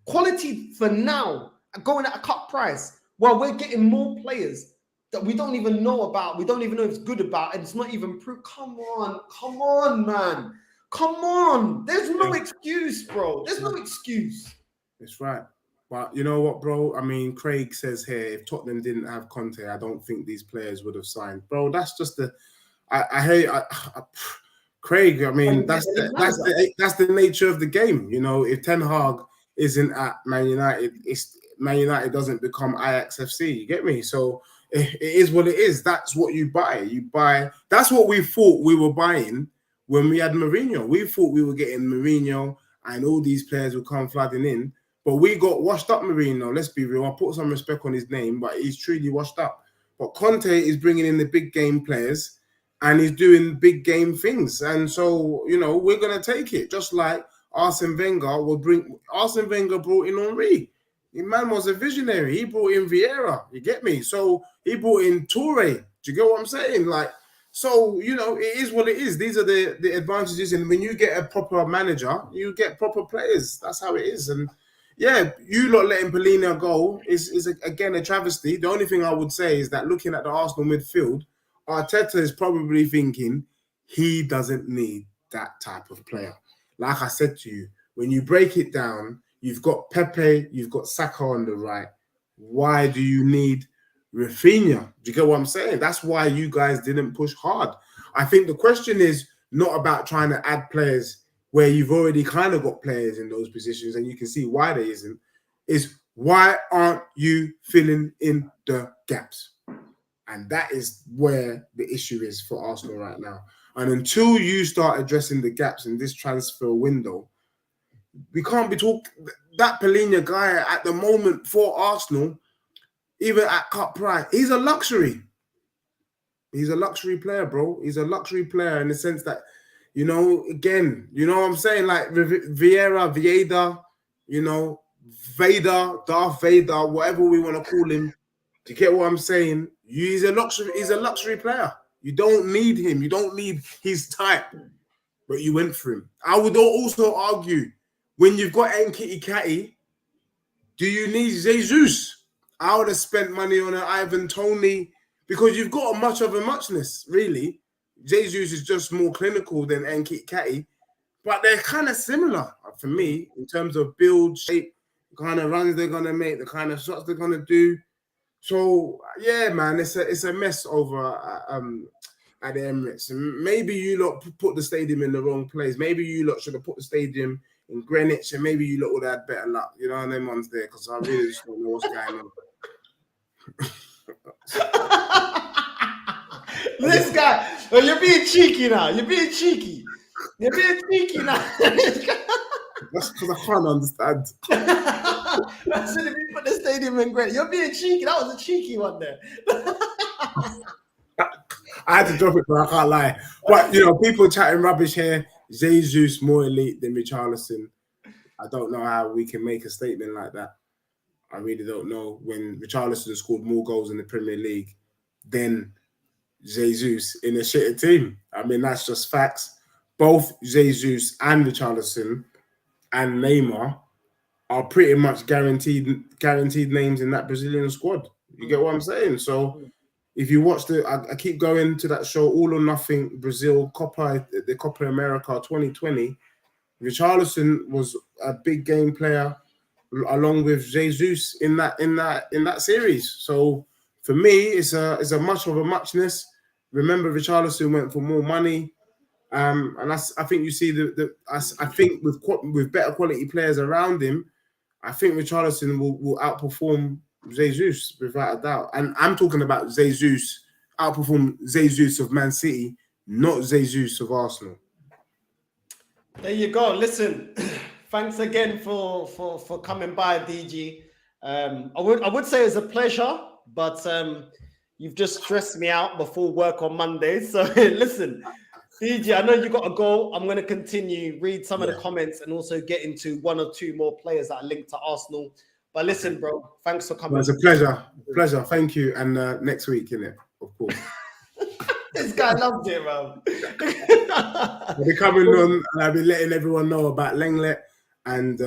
quality for now going at a cut price, while we're getting more players that we don't even know about, we don't even know if it's good about, and it's not even proof. Come on, man. Come on. There's no excuse, bro. There's no excuse. It's right. But you know what, bro? I mean, Craig says here, if Tottenham didn't have Conte, I don't think these players would have signed. Bro, that's just the I hate Craig. I mean, that's the nature of the game. You know, if Ten Hag isn't at Man United, it's Man United doesn't become Ajax FC. You get me? So it is what it is. That's what you buy. You buy. That's what we thought we were buying when we had Mourinho. We thought we were getting Mourinho and all these players would come flooding in. But we got washed up, Mourinho. Let's be real. I put some respect on his name, but he's truly washed up. But Conte is bringing in the big game players, and he's doing big game things. And so, you know, we're gonna take it. Just like Arsene Wenger Arsene Wenger brought in Henry. The man was a visionary. He brought in Vieira. You get me? So he brought in Toure. Do you get what I'm saying? Like, so, you know, it is what it is. These are the advantages. And when you get a proper manager, you get proper players. That's how it is. And yeah, you lot letting Polina go is again a travesty. The only thing I would say is that looking at the Arsenal midfield, Arteta is probably thinking he doesn't need that type of player. Like I said to you, when you break it down, you've got Pepe, you've got Saka on the right. Why do you need Rafinha? Do you get what I'm saying? That's why you guys didn't push hard. I think the question is not about trying to add players where you've already kind of got players in those positions, and you can see why there isn't, is why aren't you filling in the gaps? And that is where the issue is for Arsenal right now. And until you start addressing the gaps in this transfer window, we can't be talking. That Polina guy at the moment for Arsenal, even at cut price, he's a luxury. He's a luxury player, bro. He's a luxury player in the sense that, you know, again, you know what I'm saying? Like Vieira, you know, Vader, Darth Vader, whatever we want to call him. Do you get what I'm saying? He's a luxury player. You don't need him. You don't need his type. But you went for him. I would also argue, when you've got Nketiah, do you need Jesus? I would have spent money on an Ivan Toney because you've got much of a muchness, really. Jesus is just more clinical than Nketiah, but they're kind of similar for me in terms of build, shape, the kind of runs they're gonna make, the kind of shots they're gonna do. So yeah, man, it's a mess over at the Emirates. And maybe you lot put the stadium in the wrong place. Maybe you lot should have put the stadium in Greenwich, and maybe you lot would have had better luck. You know, and them ones there, because I really just don't know what's going on. This guy, oh, you're being cheeky now. You're being cheeky. You're being cheeky now. That's because I can't understand. I said if you put the stadium in Greenwich, you're being cheeky. That was a cheeky one there. I had to drop it, but I can't lie. But, you know, people chatting rubbish here. Jesus more elite than Richarlison. I don't know how we can make a statement like that. I really don't know. When Richarlison scored more goals in the Premier League than Jesus in a shitter team. I mean, that's just facts. Both Jesus and Richarlison and Neymar are pretty much guaranteed names in that Brazilian squad. You get what I'm saying? So if you watch I keep going to that show, All or Nothing Brazil the Copa America 2020. Richarlison was a big game player along with Jesus in that series. So for me, it's a much of a muchness. Remember, Richarlison went for more money, and I think you see I think with better quality players around him, I think Richarlison will outperform Jesus without a doubt. And I'm talking about Jesus outperform Jesus of Man City, not Jesus of Arsenal. There you go. Listen, thanks again for coming by, DG. I would say it's a pleasure, but you've just stressed me out before work on Monday. So listen, DG, I know you got to go. I'm going to continue, read some of the comments, and also get into one or two more players that are linked to Arsenal. But listen, bro, thanks for coming. Well, it's a pleasure. Pleasure. Thank you. And next week, innit? Of course. This guy loves it, bro. I'll be coming on, and I'll be letting everyone know about Lenglet and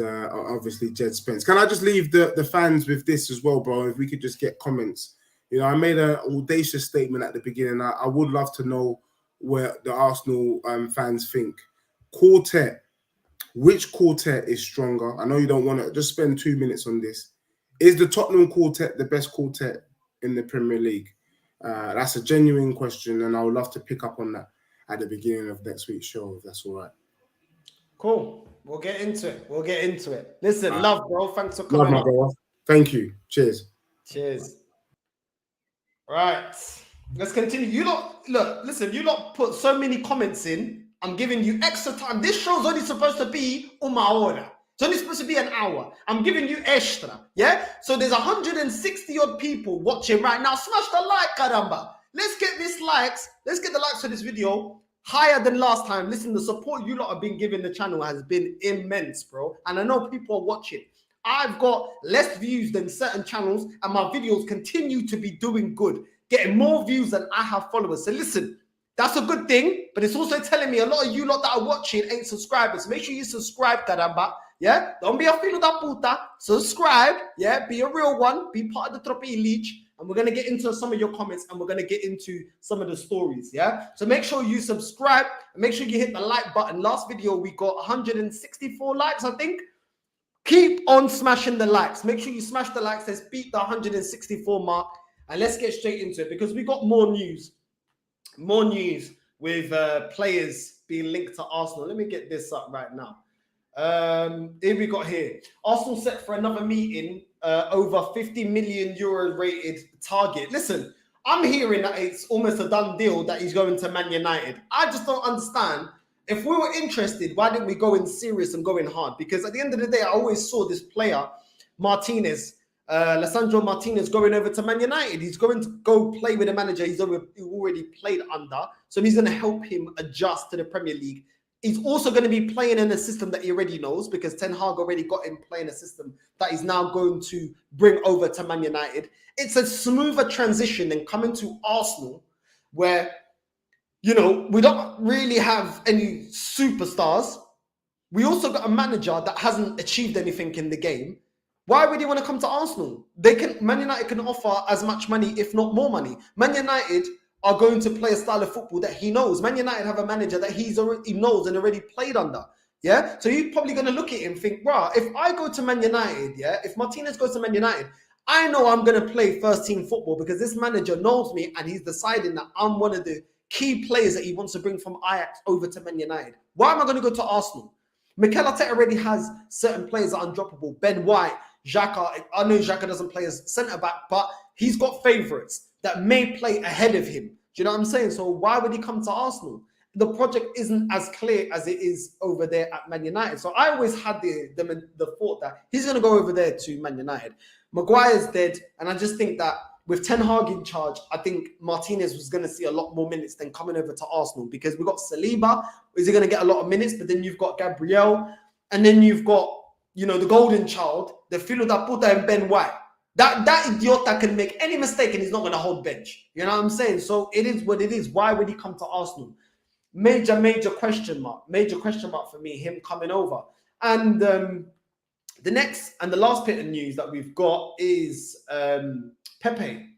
obviously Jed Spence. Can I just leave the fans with this as well, bro? If we could just get comments. You know, I made an audacious statement at the beginning. I would love to know where the Arsenal fans think. Quartet, which quartet is stronger? I know you don't want to just spend 2 minutes on this. Is the Tottenham quartet the best quartet in the Premier League? That's a genuine question, and I would love to pick up on that at the beginning of next week's show, if that's all right. Cool. We'll get into it. Listen, love, bro. Thanks for Love, coming my on. brother. Thank you. Cheers. Right. Let's continue. You lot, look, listen, you lot put so many comments in. I'm giving you extra time. This show's only supposed to be una hora. It's only supposed to be an hour. I'm giving you extra. Yeah? So there's 160 odd people watching right now. Smash the like, caramba. Let's get the likes for this video higher than last time. Listen, the support you lot have been giving the channel has been immense, bro. And I know people are watching. I've got less views than certain channels, and my videos continue to be doing good, getting more views than I have followers. So listen, that's a good thing, but it's also telling me a lot of you lot that are watching ain't subscribers. Make sure you subscribe, caramba. Yeah? Don't be a filo da puta. Subscribe. Yeah? Be a real one. Be part of the Tropi Elite. And we're going to get into some of your comments, and we're going to get into some of the stories. Yeah? So make sure you subscribe, and make sure you hit the like button. Last video, we got 164 likes, I think. Keep on smashing the likes. Make sure you smash the likes. Let's beat the 164 mark, and let's get straight into it, because we got more news. More news with players being linked to Arsenal. Let me get this up right now. Here we got here. Arsenal set for another meeting over 50 million euro rated target. Listen, I'm hearing that it's almost a done deal that he's going to Man United. I just don't understand. If we were interested, why didn't we go in serious and go in hard? Because at the end of the day, I always saw this player, Martinez, Lisandro Martinez, going over to Man United. He's going to go play with a manager he's already played under. So he's going to help him adjust to the Premier League. He's also going to be playing in a system that he already knows, because Ten Hag already got him playing a system that he's now going to bring over to Man United. It's a smoother transition than coming to Arsenal, where, you know, we don't really have any superstars. We also got a manager that hasn't achieved anything in the game. Why would you want to come to Arsenal? Man United can offer as much money, if not more money. Man United are going to play a style of football that he knows. Man United have a manager that he knows and already played under. Yeah? So you're probably going to look at him and think, wow, if I go to Man United, yeah, if Martinez goes to Man United, I know I'm going to play first team football, because this manager knows me and he's deciding that I'm one of the key players that he wants to bring from Ajax over to Man United. Why am I going to go to Arsenal? Mikel Arteta already has certain players that are undroppable. Ben White, Xhaka. I know Xhaka doesn't play as centre-back, but he's got favourites that may play ahead of him. Do you know what I'm saying? So why would he come to Arsenal? The project isn't as clear as it is over there at Man United. So I always had the thought that he's going to go over there to Man United. Maguire's dead, and I just think that with Ten Hag in charge, I think Martinez was going to see a lot more minutes than coming over to Arsenal, because we've got Saliba. Is he going to get a lot of minutes? But then you've got Gabriel, and then you've got, you know, the golden child, the filo da puta, and Ben White. That idiota can make any mistake and he's not going to hold bench. You know what I'm saying? So it is what it is. Why would he come to Arsenal? Major question mark. Major question mark for me, him coming over. And the next and the last bit of news that we've got is Pepe.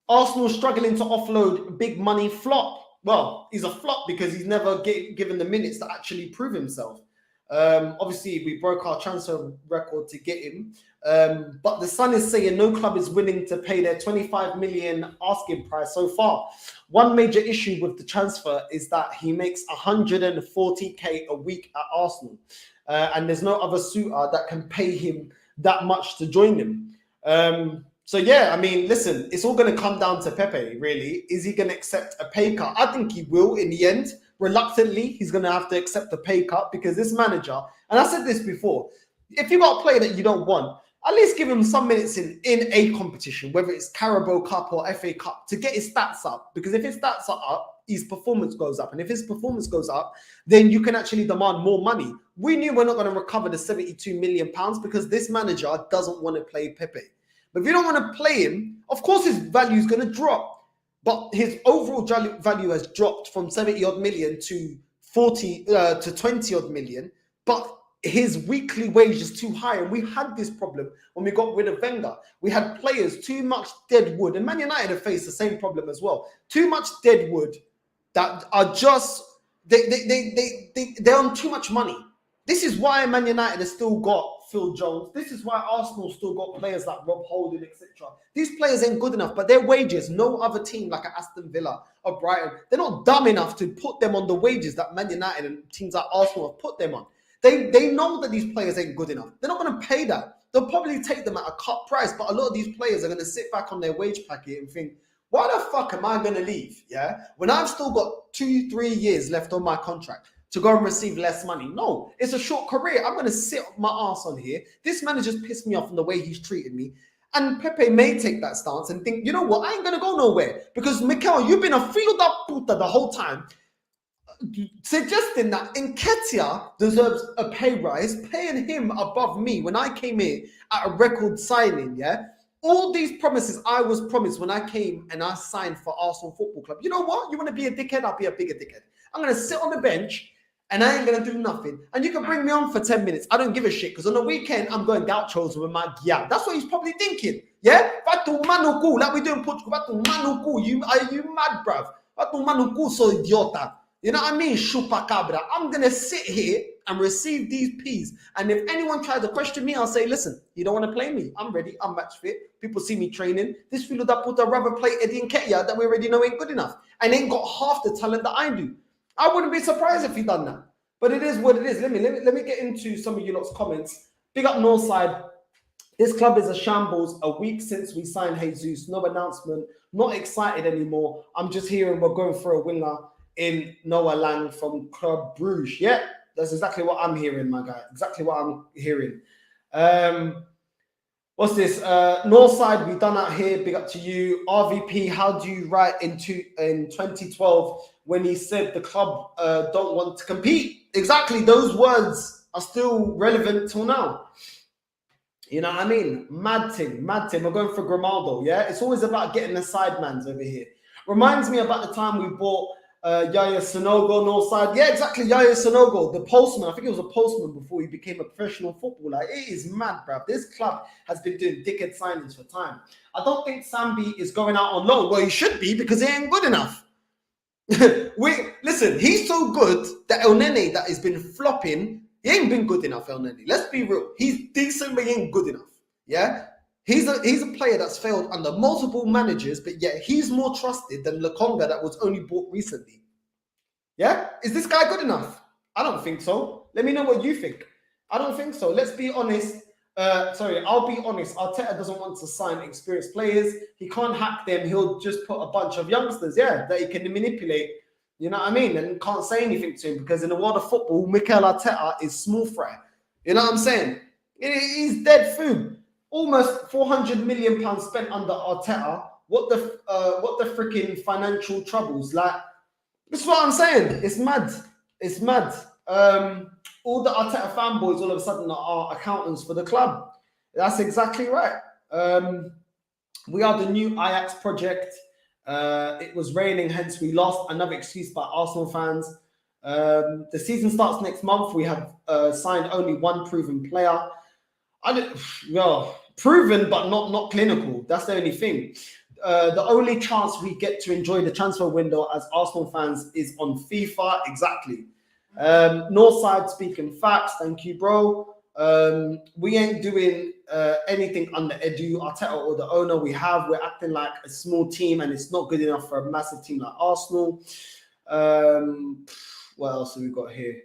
Arsenal struggling to offload big money flop. Well, he's a flop because he's never given the minutes to actually prove himself. Obviously, we broke our transfer record to get him. But the Sun is saying no club is willing to pay their 25 million asking price so far. One major issue with the transfer is that he makes 140k a week at Arsenal. And there's no other suitor that can pay him that much to join him. So yeah, I mean, listen, it's all going to come down to Pepe, really. Is he going to accept a pay cut? I think he will in the end. Reluctantly, he's going to have to accept the pay cut, because this manager, and I said this before, if you got a player that you don't want, at least give him some minutes in a competition, whether it's Carabao Cup or FA Cup, to get his stats up. Because if his stats are up, his performance goes up. And if his performance goes up, then you can actually demand more money. We knew we're not going to recover the £72 million because this manager doesn't want to play Pepe. But if you don't want to play him, of course his value is going to drop. But his overall value has dropped from 70 odd million to 20 odd million. But his weekly wage is too high. And we had this problem when we got rid of Wenger. We had players, too much dead wood. And Man United have faced the same problem as well. Too much dead wood that are just, they're on too much money. This is why Man United has still got Phil Jones. This is why Arsenal still got players like Rob Holding, etc. These players ain't good enough, but their wages, no other team like Aston Villa or Brighton, they're not dumb enough to put them on the wages that Man United and teams like Arsenal have put them on. They know that these players ain't good enough. They're not going to pay that. They'll probably take them at a cut price, but a lot of these players are going to sit back on their wage packet and think, why the fuck am I going to leave? Yeah, when I've still got 2-3 years left on my contract to go and receive less money. No, it's a short career. I'm going to sit my ass on here. This manager's pissed me off in the way he's treated me. And Pepe may take that stance and think, you know what, I ain't going to go nowhere. Because, Mikel, you've been a filo da puta the whole time, suggesting that Nketiah deserves a pay rise, paying him above me when I came in at a record signing, yeah? All these promises I was promised when I came and I signed for Arsenal Football Club. You know what? You want to be a dickhead? I'll be a bigger dickhead. I'm going to sit on the bench and I ain't going to do nothing. And you can bring me on for 10 minutes. I don't give a shit because on the weekend, I'm going gauchos with my gyal. That's what he's probably thinking. Yeah? Fatu manuku, like we do in Portugal. Fatu manuku, are you mad, bruv? Fatu manuku so idiota. You know what I mean? Chupacabra. I'm going to sit here and receive these P's. And if anyone tries to question me, I'll say, listen, you don't want to play me. I'm ready. I'm match fit. People see me training. This filo da puta rather play Eddie Nketiah that we already know ain't good enough. And ain't got half the talent that I do. I wouldn't be surprised if he done that. But it is what it is. Let me get into some of you lot's comments. Big up Northside. This club is a shambles. A week since we signed Jesus. No announcement. Not excited anymore. I'm just hearing we're going for a winger in Noah Lang from Club Bruges. Yeah, that's exactly what I'm hearing, my guy. Exactly what I'm hearing. What's this? Northside, we done out here. Big up to you. RVP, how do you write in 2012 when he said the club don't want to compete? Exactly, those words are still relevant till now. You know what I mean? Mad thing. We're going for Grimaldo, yeah? It's always about getting the sidemans over here. Reminds me about the time we bought Yaya Sanogo, Northside. Yeah, exactly, Yaya Sanogo, the postman. I think he was a postman before he became a professional footballer. It is mad, bruv. This club has been doing dickhead signings for time. I don't think Sambi is going out on loan. Well, he should be because he ain't good enough. Listen, he's so good that El Nene that has been flopping, he ain't been good enough, El Nene. Let's be real. He's decent, but he ain't good enough. Yeah? He's a player that's failed under multiple managers, but yet he's more trusted than Lokonga that was only bought recently. Yeah? Is this guy good enough? I don't think so. Let me know what you think. I don't think so. Let's be honest. I'll be honest. Arteta doesn't want to sign experienced players. He can't hack them. He'll just put a bunch of youngsters, that he can manipulate. You know what I mean? And can't say anything to him because in the world of football, Mikel Arteta is small fry. You know what I'm saying? He's dead food. Almost £400 million spent under Arteta. What the freaking financial troubles? Like, this is what I'm saying. It's mad. It's mad. All the Arteta fanboys all of a sudden are accountants for the club. That's exactly right. We are the new Ajax project. It was raining, hence we lost. Another excuse by Arsenal fans. The season starts next month. We have signed only one proven player. Proven, but not clinical. That's the only thing. The only chance we get to enjoy the transfer window as Arsenal fans is on FIFA. Exactly. Northside speaking facts. Thank you, bro. We ain't doing anything under Edu, Arteta, or the owner. We're acting like a small team, and it's not good enough for a massive team like Arsenal. What else have we got here?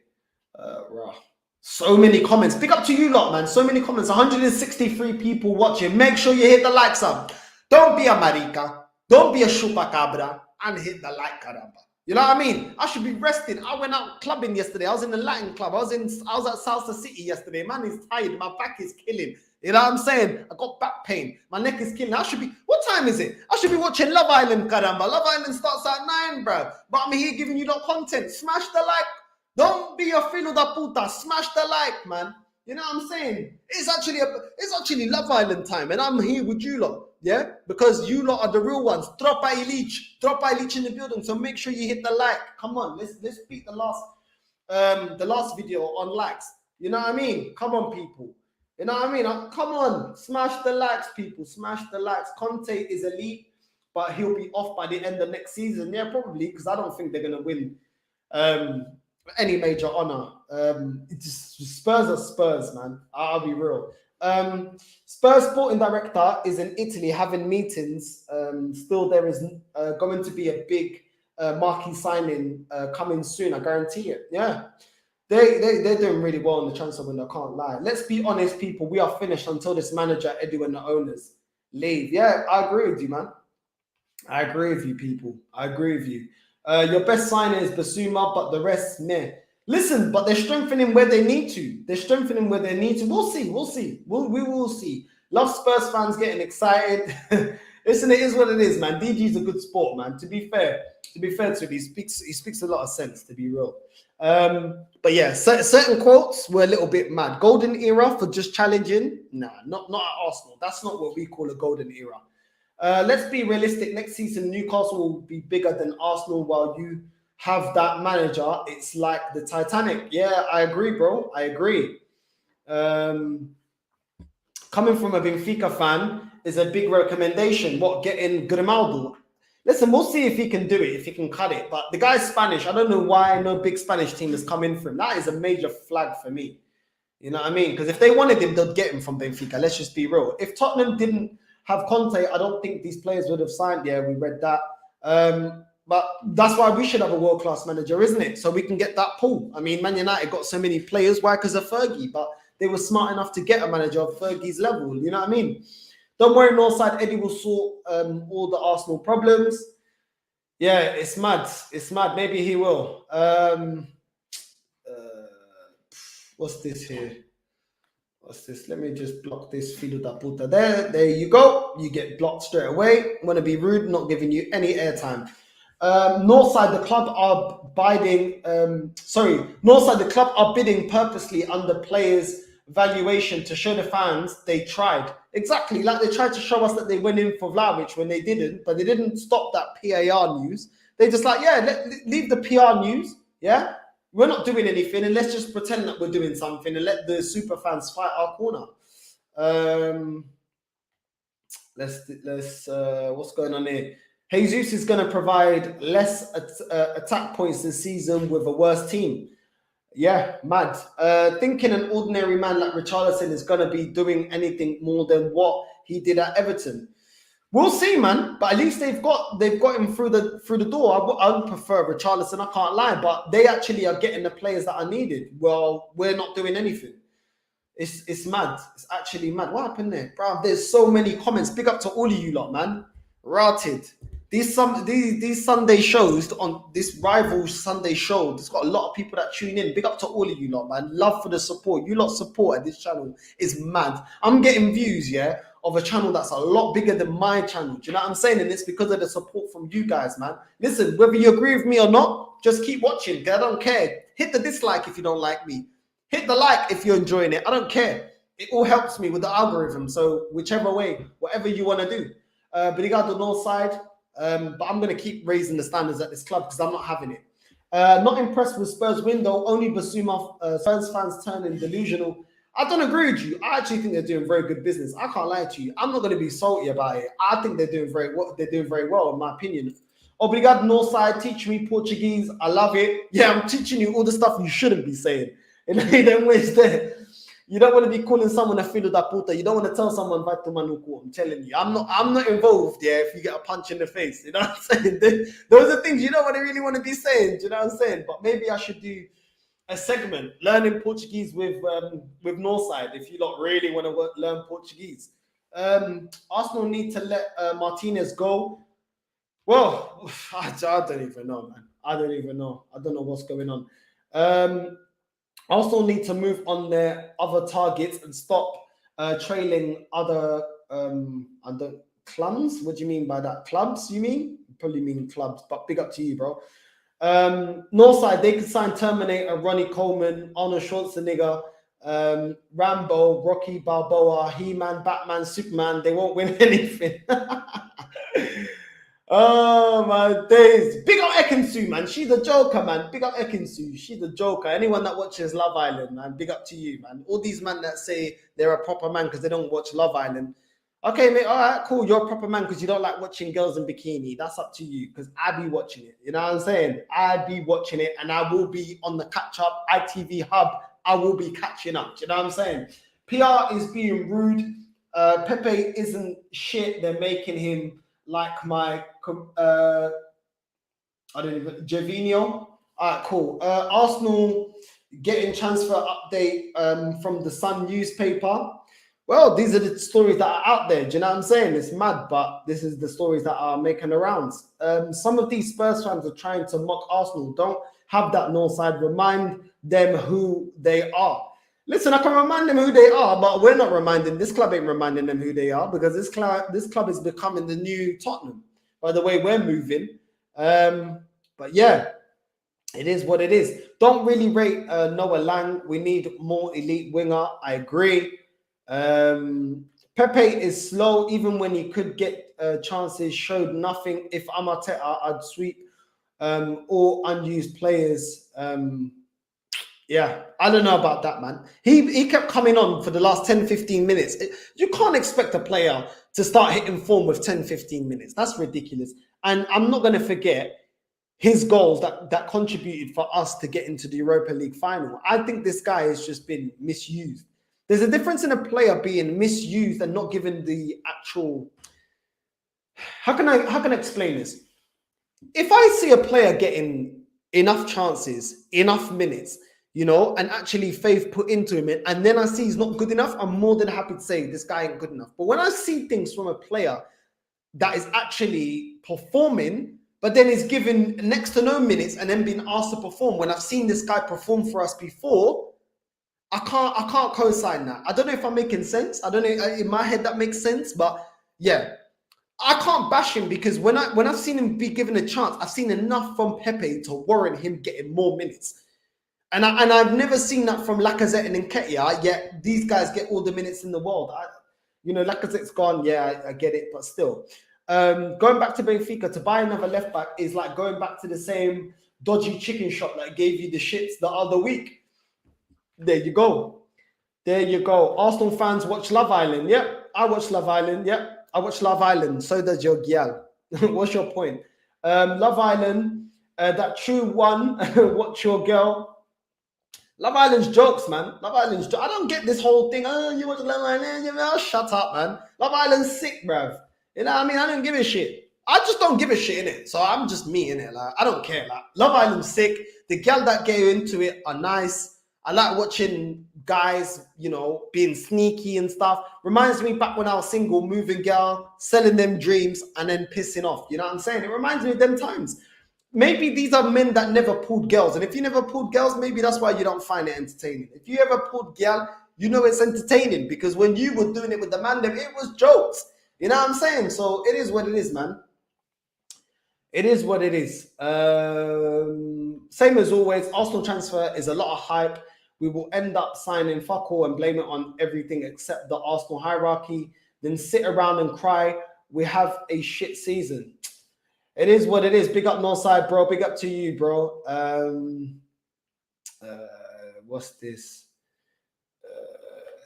So many comments. Big up to you lot, man. So many comments. 163 people watching. Make sure you hit the likes up. Don't be a marica. Don't be a chupacabra. And hit the like, caramba. You know what I mean? I should be resting. I went out clubbing yesterday. I was in the Latin club. I was at Salsa City yesterday. Man is tired. My back is killing. You know what I'm saying? I got back pain. My neck is killing. What time is it? I should be watching Love Island, caramba. Love Island starts at 9, bro. But I'm here giving you that content. Smash the like. Don't be a filo da puta. Smash the like, man. You know what I'm saying? It's actually Love Island time, and I'm here with you lot, yeah? Because you lot are the real ones. Tropa Ilich in the building. So make sure you hit the like. Come on, let's beat the last video on likes. You know what I mean? Come on, people. You know what I mean? Come on, smash the likes, people. Smash the likes. Conte is elite, but he'll be off by the end of next season. Yeah, probably, because I don't think they're gonna win. any major honor. Spurs are Spurs, man. I'll be real. Spurs sporting director is in Italy having meetings. Still, there is going to be a big marquee signing coming soon. I guarantee it. Yeah. They're doing really well in the transfer window, I can't lie. Let's be honest, people. We are finished until this manager, Edu, and the owners leave. Yeah, I agree with you, man. I agree with you, people. I agree with you. Your best signing is Basuma, but the rest, meh. Listen, but they're strengthening where they need to. They're strengthening where they need to. We'll see. We'll see. We will see. Love Spurs fans getting excited. Listen, it is what it is, man. DG's a good sport, man. To be fair to him, he speaks a lot of sense, to be real. But yeah, certain quotes were a little bit mad. Golden era for just challenging? Nah, not at Arsenal. That's not what we call a golden era. Let's be realistic. Next season, Newcastle will be bigger than Arsenal while you have that manager. It's like the Titanic. Yeah, I agree, bro. I agree. Coming from a Benfica fan is a big recommendation. What, getting Grimaldo? Listen, we'll see if he can do it, if he can cut it. But the guy's Spanish. I don't know why no big Spanish team has come in for him. That is a major flag for me. You know what I mean? Because if they wanted him, they'd get him from Benfica. Let's just be real. If Tottenham didn't have Conte, I don't think these players would have signed. Yeah, we read that. But that's why we should have a world-class manager, isn't it? So we can get that pull. I mean, Man United got so many players. Why? Because of Fergie. But they were smart enough to get a manager of Fergie's level. You know what I mean? Don't worry, Northside. Eddie will sort all the Arsenal problems. Yeah, it's mad. It's mad. Maybe he will. What's this here? What's this? Let me just block this Filo da puta there. There you go. You get blocked straight away. Want to be rude, not giving you any airtime. Northside, the club are bidding. Northside, the club are bidding purposely under players' valuation to show the fans they tried. Exactly, like they tried to show us that they went in for Vlahovic when they didn't, but they didn't stop that PAR news. They just like, yeah, leave the PR news. Yeah, we're not doing anything, and let's just pretend that we're doing something and let the super fans fight our corner. Let's what's going on here? Jesus is going to provide less attack points this season with a worse team. Yeah, mad. Thinking an ordinary man like Richarlison is going to be doing anything more than what he did at Everton. We'll see, man. But at least they've got him through the door. I would prefer Richarlison, I can't lie. But they actually are getting the players that are needed. Well, we're not doing anything. It's mad. It's actually mad. What happened there? Bro, there's so many comments. Big up to all of you lot, man. Rotted. These Sunday shows, on this rival Sunday show, there's got a lot of people that tune in. Big up to all of you lot, man. Love for the support. You lot support at this channel is mad. I'm getting views, yeah, of a channel that's a lot bigger than my channel. Do you know what I'm saying? And it's because of the support from you guys, man. Listen, whether you agree with me or not, just keep watching. I don't care. Hit the dislike if you don't like me. Hit the like if you're enjoying it. I don't care. It all helps me with the algorithm. So whichever way, whatever you want to do. Obrigado, Northside. But I'm going to keep raising the standards at this club because I'm not having it. Not impressed with Spurs window. Only Basuma Spurs fans turning delusional. I don't agree with you. I actually think they're doing very good business. I can't lie to you. I'm not going to be salty about it. I think they're doing very well. They're doing very well, in my opinion. Obrigado, Northside. Teach me Portuguese. I love it. Yeah, I'm teaching you all the stuff you shouldn't be saying. In them ways there. You don't want to be calling someone a filo da puta. You don't want to tell someone vai tomar no cu. I'm telling you. I'm not involved, yeah, if you get a punch in the face. You know what I'm saying? Those are things you don't really want to be saying. Do you know what I'm saying? But maybe I should do a segment, learning Portuguese with Northside, if you lot really want to learn Portuguese. Arsenal need to let Martinez go. Well, I don't even know, man. I don't even know. I don't know what's going on. Arsenal need to move on their other targets and stop trailing other clubs. What do you mean by that? Clubs, you mean? You probably mean clubs, but big up to you, bro. Northside, they could sign Terminator, Ronnie Coleman, Arnold Schwarzenegger, Rambo, Rocky Balboa, He-Man, Batman, Superman. They won't win anything. Oh my days. Big up Ekinsu, man. She's a joker, man. Big up Ekinsu. She's a joker. Anyone that watches Love Island, man, big up to you, man. All these men that say they're a proper man because they don't watch Love Island. Okay, mate. All right, cool. You're a proper man because you don't like watching girls in bikini. That's up to you because I be watching it. You know what I'm saying? I be watching it and I will be on the catch up. ITV Hub, I will be catching up. You know what I'm saying? PR is being rude. Pepe isn't shit. They're making him like my I don't even Gervinho. All right, cool. Arsenal getting transfer update from the Sun newspaper. Well, these are the stories that are out there. Do you know what I'm saying? It's mad, but this is the stories that are making the rounds. Some of these Spurs fans are trying to mock Arsenal. Don't have that north side. Remind them who they are. Listen, I can remind them who they are, but we're not reminding. This club ain't reminding them who they are because this club is becoming the new Tottenham. By the way, we're moving. But yeah, it is what it is. Don't really rate Noah Lang. We need more elite winger. I agree. Pepe is slow, even when he could get chances, showed nothing. If I'm Arteta, I'd sweep all unused players. Yeah, I don't know about that, man. He kept coming on for the last 10, 15 minutes. You can't expect a player to start hitting form with 10, 15 minutes. That's ridiculous. And I'm not going to forget his goals that contributed for us to get into the Europa League final. I think this guy has just been misused. There's a difference in a player being misused and not given the actual... How can I explain this? If I see a player getting enough chances, enough minutes, you know, and actually faith put into him, and then I see he's not good enough, I'm more than happy to say this guy ain't good enough. But when I see things from a player that is actually performing, but then is given next to no minutes and then being asked to perform, when I've seen this guy perform for us before, I can't co-sign that. I don't know if I'm making sense. I don't know, in my head that makes sense, but yeah. I can't bash him because when I've seen him be given a chance, I've seen enough from Pepe to warrant him getting more minutes. And I've never seen that from Lacazette and Nketiah, yet these guys get all the minutes in the world. Lacazette's gone, yeah, I get it, but still. Going back to Benfica, to buy another left back is like going back to the same dodgy chicken shop that gave you the shits the other week. There you go. There you go. Arsenal fans watch Love Island. Yep, I watch Love Island. Yep, I watch Love Island. So does your gyal. What's your point? Love Island, that true one. Watch your girl. Love Island's jokes, man. Love Island's jokes. I don't get this whole thing. Oh, you watch Love Island? Shut up, man. Love Island's sick, bruv. You know what I mean? I don't give a shit. I just don't give a shit, innit? So I'm just me, innit? Like, I don't care. Like, Love Island's sick. The girl that get into it are nice. I like watching guys, you know, being sneaky and stuff. Reminds me back when I was single, moving girl, selling them dreams, and then pissing off. You know what I'm saying? It reminds me of them times. Maybe these are men that never pulled girls. And if you never pulled girls, maybe that's why you don't find it entertaining. If you ever pulled girl, you know it's entertaining. Because when you were doing it with the man, it was jokes. You know what I'm saying? So it is what it is, man. It is what it is. Same as always, Arsenal transfer is a lot of hype. We will end up signing fuck all and blame it on everything except the Arsenal hierarchy. Then sit around and cry. We have a shit season. It is what it is. Big up Northside, bro. Big up to you, bro. What's this?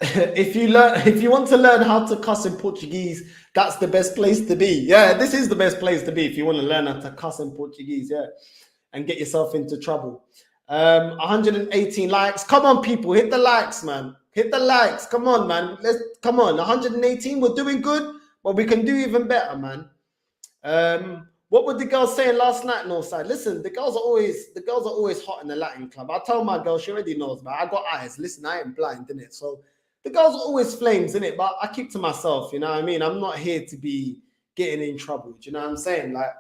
If you want to learn how to cuss in Portuguese, that's the best place to be. Yeah, this is the best place to be if you want to learn how to cuss in Portuguese, yeah, and get yourself into trouble. 118 likes. Come on, people, hit the likes, man. Hit the likes. Come on, man. Come on. 118. We're doing good, but we can do even better, man. What were the girls saying last night, Northside? Listen, the girls are always hot in the Latin club. I told my girl, she already knows, man. I got eyes. Listen, I ain't blind, innit? So the girls are always flames, innit? But I keep to myself, you know what I mean? I'm not here to be getting in trouble. Do you know what I'm saying? Like,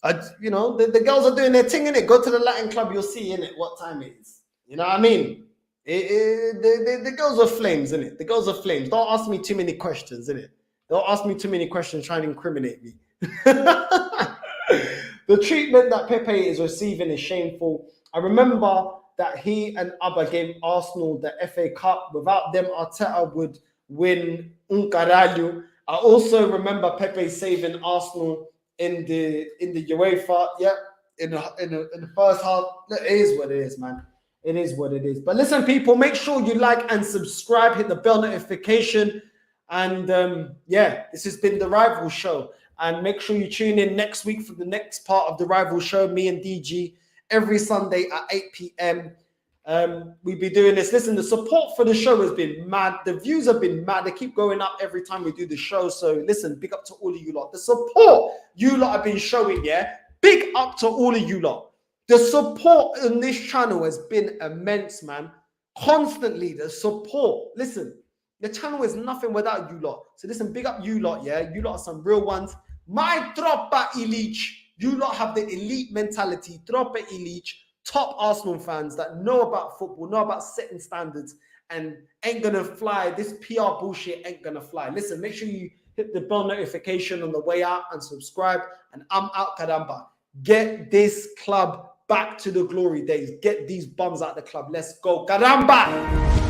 the girls are doing their thing, innit? Go to the Latin club, you'll see, innit, what time it is. You know what I mean? The girls are flames, innit? The girls are flames. Don't ask me too many questions, innit? Don't ask me too many questions trying to incriminate me. The treatment that Pepe is receiving is shameful. I remember that he and Abba gave Arsenal the FA Cup. Without them, Arteta would win un caralho. I also remember Pepe saving Arsenal in the UEFA. Yeah, in the first half. It is what it is, man. It is what it is. But listen, people, make sure you like and subscribe. Hit the bell notification. And yeah, this has been the Rival Show. And make sure you tune in next week for the next part of the Rival Show, me and DG, every Sunday at 8 p.m. We'll be doing this. Listen, the support for the show has been mad. The views have been mad. They keep going up every time we do the show. So listen, big up to all of you lot. The support you lot have been showing, yeah? Big up to all of you lot. The support on this channel has been immense, man. Constantly, the support. Listen, the channel is nothing without you lot. So listen, big up you lot, yeah? You lot are some real ones. My Tropa Elite. You lot have the elite mentality. Tropa Elite. Top Arsenal fans that know about football, know about setting standards, and ain't gonna fly. This PR bullshit ain't gonna fly. Listen, make sure you hit the bell notification on the way out and subscribe. And I'm out, Caramba. Get this club back to the glory days. Get these bums out of the club. Let's go, Caramba!